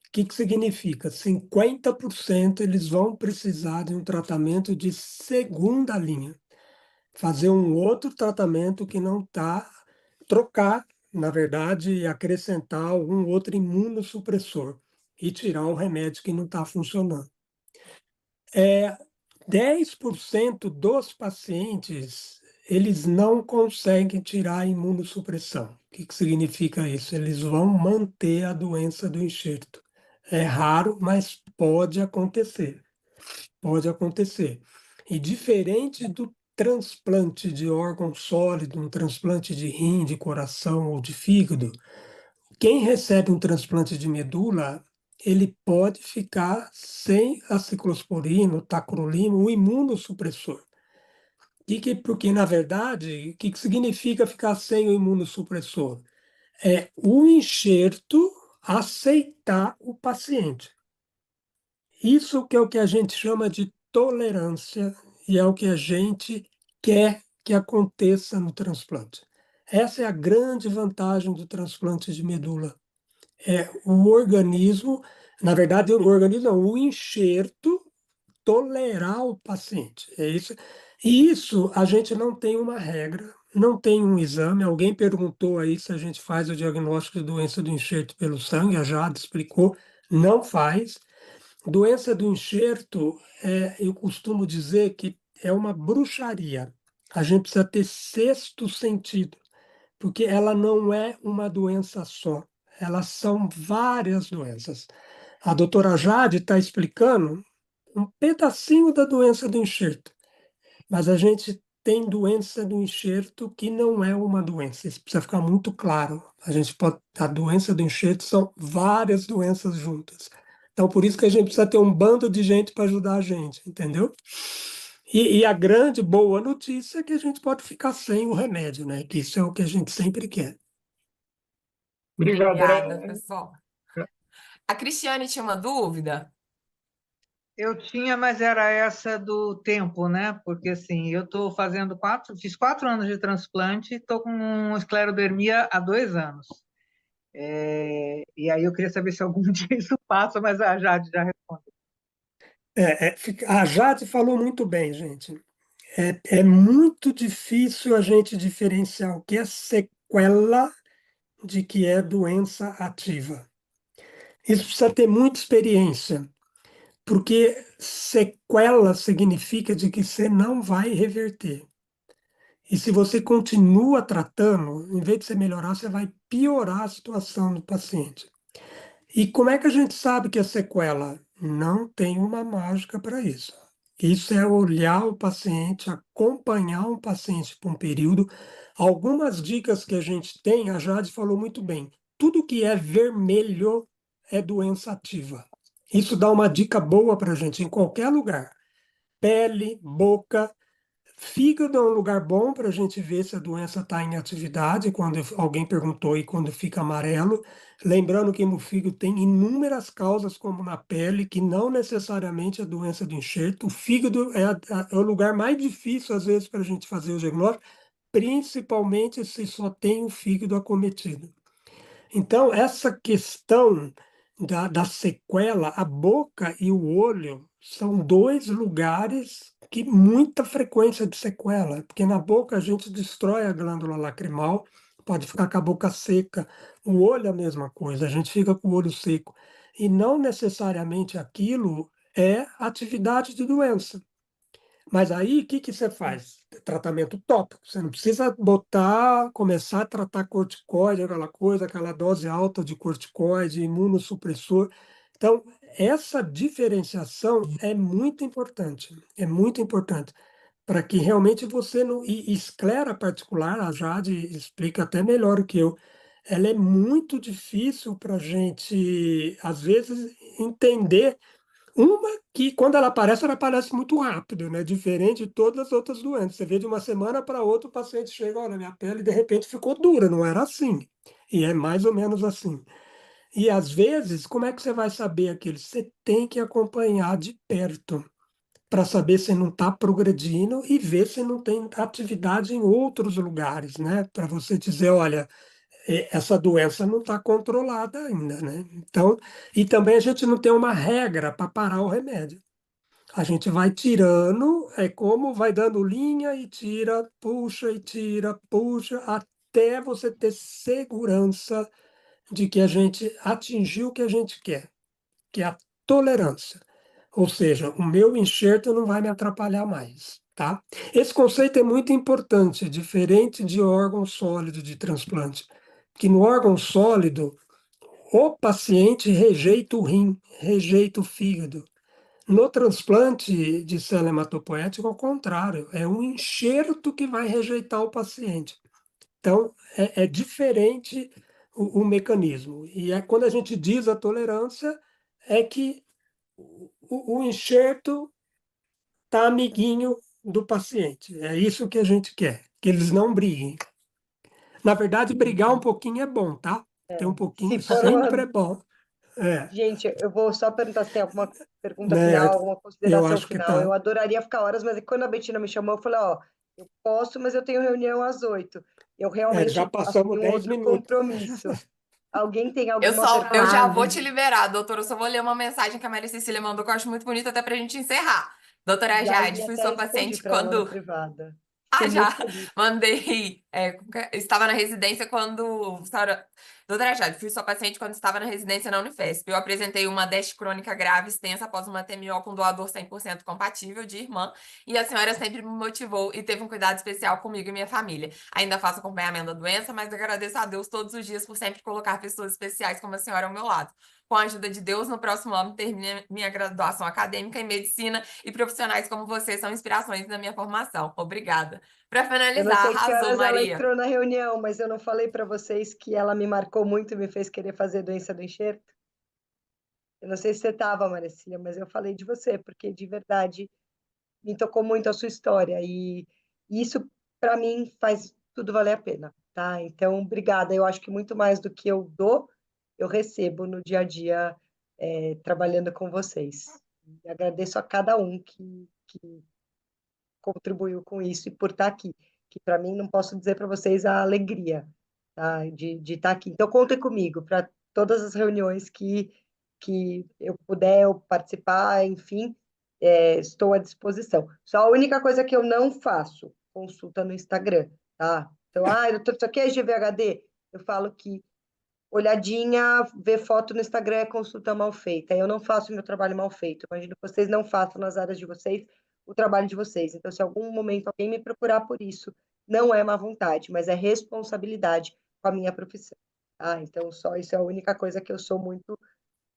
O que significa? 50% eles vão precisar de um tratamento de segunda linha. Fazer um outro tratamento que não está, trocar, na verdade, e acrescentar algum outro imunossupressor e tirar o remédio que não está funcionando. 10% dos pacientes, eles não conseguem tirar a imunossupressão. O que significa isso? Eles vão manter a doença do enxerto. É raro, mas pode acontecer. Pode acontecer. E diferente do transplante de órgão sólido, um transplante de rim, de coração ou de fígado, quem recebe um transplante de medula, ele pode ficar sem a ciclosporina, o tacrolimo, o imunossupressor. Porque, na verdade, o que significa ficar sem o imunossupressor? É o enxerto aceitar o paciente. Isso que é o que a gente chama de tolerância e é o que a gente quer que aconteça no transplante. Essa é a grande vantagem do transplante de medula. É o organismo, na verdade, o organismo não, o enxerto tolerar o paciente. É isso. E isso a gente não tem uma regra, não tem um exame. Alguém perguntou aí se a gente faz o diagnóstico de doença do enxerto pelo sangue, a Jade explicou, não faz. Doença do enxerto, eu costumo dizer que é uma bruxaria. A gente precisa ter sexto sentido, porque ela não é uma doença só, elas são várias doenças. A doutora Jade está explicando um pedacinho da doença do enxerto, mas a gente tem doença do enxerto que não é uma doença, isso precisa ficar muito claro. A doença do enxerto são várias doenças juntas. Então, por isso que a gente precisa ter um bando de gente para ajudar a gente, entendeu? E a grande boa notícia é que a gente pode ficar sem o remédio, né? Que isso é o que a gente sempre quer. Obrigado. Obrigada, pessoal. A Cristiane tinha uma dúvida? Eu tinha, mas era essa do tempo, né? Porque assim, eu estou fazendo fiz 4 anos de transplante, estou com esclerodermia há 2 anos. E aí eu queria saber se algum dia isso passa, mas a Jade já respondeu. A Jade falou muito bem, gente. É muito difícil a gente diferenciar o que é sequela de que é doença ativa. Isso precisa ter muita experiência, porque sequela significa de que você não vai reverter. E se você continua tratando, em vez de você melhorar, você vai piorar a situação do paciente. E como é que a gente sabe que é sequela? Não tem uma mágica para isso. Isso é olhar o paciente, acompanhar um paciente por um período. Algumas dicas que a gente tem, a Jade falou muito bem. Tudo que é vermelho é doença ativa. Isso dá uma dica boa para a gente em qualquer lugar. Pele, boca, fígado é um lugar bom para a gente ver se a doença está em atividade, quando alguém perguntou e quando fica amarelo. Lembrando que no fígado tem inúmeras causas, como na pele, que não necessariamente é doença do enxerto. O fígado é o lugar mais difícil, às vezes, para a gente fazer o diagnóstico, principalmente se só tem o fígado acometido. Então, essa questão da sequela, a boca e o olho são dois lugares que muita frequência de sequela, porque na boca a gente destrói a glândula lacrimal, pode ficar com a boca seca, o olho é a mesma coisa, a gente fica com o olho seco. E não necessariamente aquilo é atividade de doença. Mas aí, o que você faz? Tratamento tópico. Você não precisa começar a tratar corticoide, aquela coisa, aquela dose alta de corticoide, imunossupressor. Então, essa diferenciação é muito importante. É muito importante para que realmente você não... E esclera particular, a Jade explica até melhor do que eu, ela é muito difícil para a gente, às vezes, entender uma que, quando ela aparece muito rápido, né? Diferente de todas as outras doenças. Você vê de uma semana para outra, o paciente chega, olha, minha pele de repente ficou dura, não era assim. E é mais ou menos assim. E às vezes, como é que você vai saber aquilo? Você tem que acompanhar de perto para saber se não está progredindo e ver se não tem atividade em outros lugares, né? Para você dizer, olha, essa doença não está controlada ainda, né? Então, e também a gente não tem uma regra para parar o remédio. A gente vai tirando, é como vai dando linha e tira, puxa, até você ter segurança de que a gente atingiu o que a gente quer, que é a tolerância. Ou seja, o meu enxerto não vai me atrapalhar mais, tá? Esse conceito é muito importante, diferente de órgão sólido de transplante, que no órgão sólido o paciente rejeita o rim, rejeita o fígado. No transplante de célula hematopoética, ao contrário, é um enxerto que vai rejeitar o paciente. Então, é diferente o mecanismo. E é quando a gente diz a tolerância, é que o enxerto está amiguinho do paciente. É isso que a gente quer, que eles não briguem. Na verdade, brigar um pouquinho é bom, tá? Ter um pouquinho Se for sempre é uma... bom. É, Gente, eu vou só perguntar se tem alguma pergunta né? final, alguma Eu consideração acho que final. tá. Eu adoraria ficar horas, mas quando a Betina me chamou, eu falei, ó, eu posso, mas eu tenho reunião às 8. Eu Já realmente passamos assumi um 10 outro minutos. compromisso. Alguém tem Eu alguma só, eu já pergunta? vou te liberar, doutora. Eu só vou ler uma mensagem que a Maria Cecília mandou que eu acho muito bonita até pra gente encerrar. Doutora Já Jade, e fui até sua respondi paciente para ela no quando privado. Ah, Fiquei muito já feliz. mandei. Estava na residência quando. Doutora Jade, fui sua paciente quando estava na residência na Unifesp. Eu apresentei uma DEST crônica grave extensa após uma TMO com doador 100% compatível de irmã. E a senhora sempre me motivou e teve um cuidado especial comigo e minha família. Ainda faço acompanhamento da doença, mas agradeço a Deus todos os dias por sempre colocar pessoas especiais como a senhora ao meu lado. Com a ajuda de Deus, no próximo ano termine minha graduação acadêmica em medicina e profissionais como você são inspirações na minha formação. Obrigada. Para Eu não finalizar, sei que arrasou, horas ela Maria. entrou na reunião, mas eu não falei para vocês que ela me marcou muito e me fez querer fazer doença do enxerto? Eu não sei se você estava, Maricília, mas eu falei de você, porque de verdade me tocou muito a sua história e isso para mim faz tudo valer a pena, tá? Então, obrigada. Eu acho que muito mais do que eu dou, eu recebo no dia a dia trabalhando com vocês. E agradeço a cada um que contribuiu com isso e por estar aqui, que para mim não posso dizer para vocês a alegria, tá? De estar aqui. Então, contem comigo para todas as reuniões que eu puder eu participar, enfim, estou à disposição. Só a única coisa que eu não faço, consulta no Instagram, tá? Então, doutor, isso aqui é GVHD? Eu falo que olhadinha, ver foto no Instagram é consulta mal feita. Eu não faço o meu trabalho mal feito. Imagino que vocês não façam nas áreas de vocês o trabalho de vocês. Então, se em algum momento alguém me procurar por isso, não é má vontade, mas é responsabilidade com a minha profissão. Tá? Então, só isso é a única coisa que eu sou muito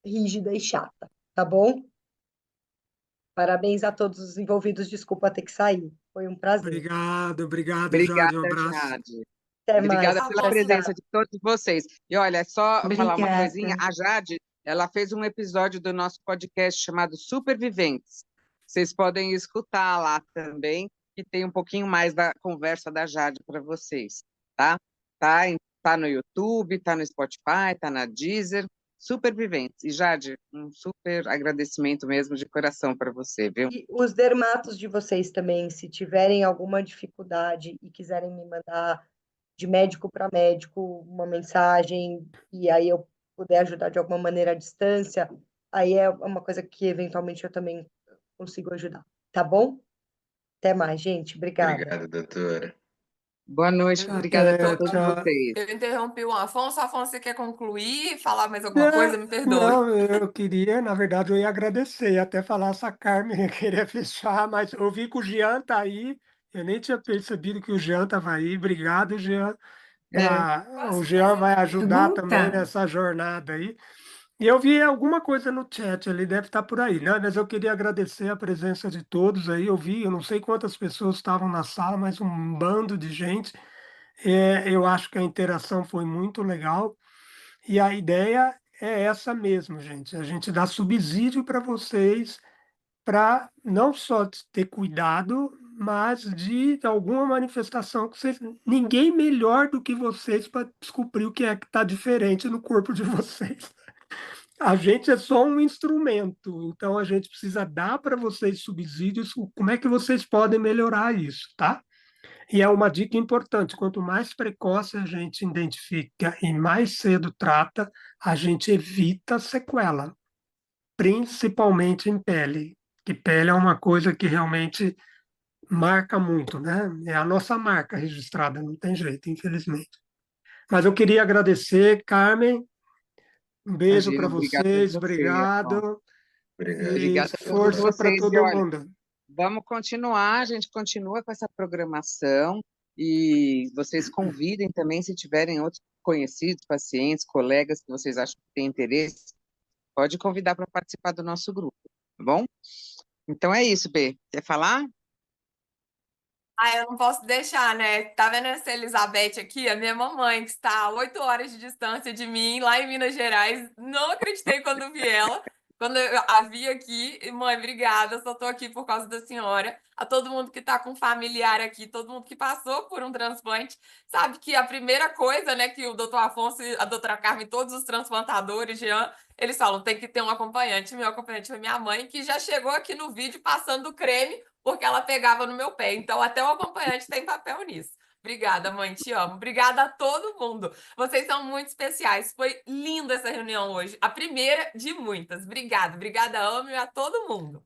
rígida e chata, tá bom? Parabéns a todos os envolvidos. Desculpa ter que sair. Foi um prazer. Obrigado, Jade. Um Obrigada, abraço. Jade. Até mais. Obrigada Tá pela bom. presença de todos vocês. E olha, só falar uma coisinha, Obrigada. a Jade, ela fez um episódio do nosso podcast chamado Superviventes. Vocês podem escutar lá também, que tem um pouquinho mais da conversa da Jade para vocês, tá? Tá no YouTube, tá no Spotify, tá na Deezer, Superviventes. E Jade, um super agradecimento mesmo de coração para você, viu? E os dermatos de vocês também, se tiverem alguma dificuldade e quiserem me mandar de médico para médico uma mensagem e aí eu puder ajudar de alguma maneira à distância, aí é uma coisa que eventualmente eu também consigo ajudar. Tá bom? Até mais, gente. Obrigada. Obrigado, doutora. Boa noite, obrigada a Até, todos tchau. vocês. Eu interrompi o Afonso. Afonso, você quer concluir? Falar mais alguma Não, coisa? Me perdoe. não, eu queria, na verdade, eu ia agradecer, até falar essa Carmen eu queria fechar, mas eu vi que o Jean tá aí, eu nem tinha percebido que o Jean estava aí. Obrigado, Jean. O Posso Jean fazer vai uma ajudar também Pergunta? nessa jornada aí. E eu vi alguma coisa no chat, ele deve estar por aí, né? Mas eu queria agradecer a presença de todos aí. Eu não sei quantas pessoas estavam na sala, mas um bando de gente. Eu acho que a interação foi muito legal. E a ideia é essa mesmo, gente. A gente dá subsídio para vocês para não só ter cuidado, mas de alguma manifestação que vocês. Ninguém melhor do que vocês para descobrir o que é que está diferente no corpo de vocês. A gente é só um instrumento, então a gente precisa dar para vocês subsídios, como é que vocês podem melhorar isso, tá? E é uma dica importante: quanto mais precoce a gente identifica e mais cedo trata, a gente evita sequela, principalmente em pele, que pele é uma coisa que realmente marca muito, né? É a nossa marca registrada, não tem jeito, infelizmente. Mas eu queria agradecer, Carmen, um beijo para Imagina, obrigada a vocês, você, Afonso. obrigado. Obrigado. E Obrigada a todos força para vocês. E todo olha, mundo. vamos continuar, a gente continua com essa programação e vocês convidem também, se tiverem outros conhecidos, pacientes, colegas que vocês acham que têm interesse, pode convidar para participar do nosso grupo, tá bom? Então é isso, B. Quer falar? Ah, eu não posso deixar, né? Tá vendo essa Elizabeth aqui? A minha mamãe, que está a 8 horas de distância de mim, lá em Minas Gerais. Não acreditei quando vi ela. Quando eu a vi aqui, e, mãe, obrigada, só tô aqui por causa da senhora. A todo mundo que tá com familiar aqui, todo mundo que passou por um transplante, sabe que a primeira coisa, né, que o doutor Afonso e a doutora Carmen, todos os transplantadores, Jean, eles falam, tem que ter um acompanhante. Meu acompanhante foi minha mãe, que já chegou aqui no vídeo passando creme porque ela pegava no meu pé. Então, até o acompanhante tem papel nisso. Obrigada, mãe, te amo. Obrigada a todo mundo. Vocês são muito especiais. Foi linda essa reunião hoje. A primeira de muitas. Obrigada, obrigada, amo e a todo mundo.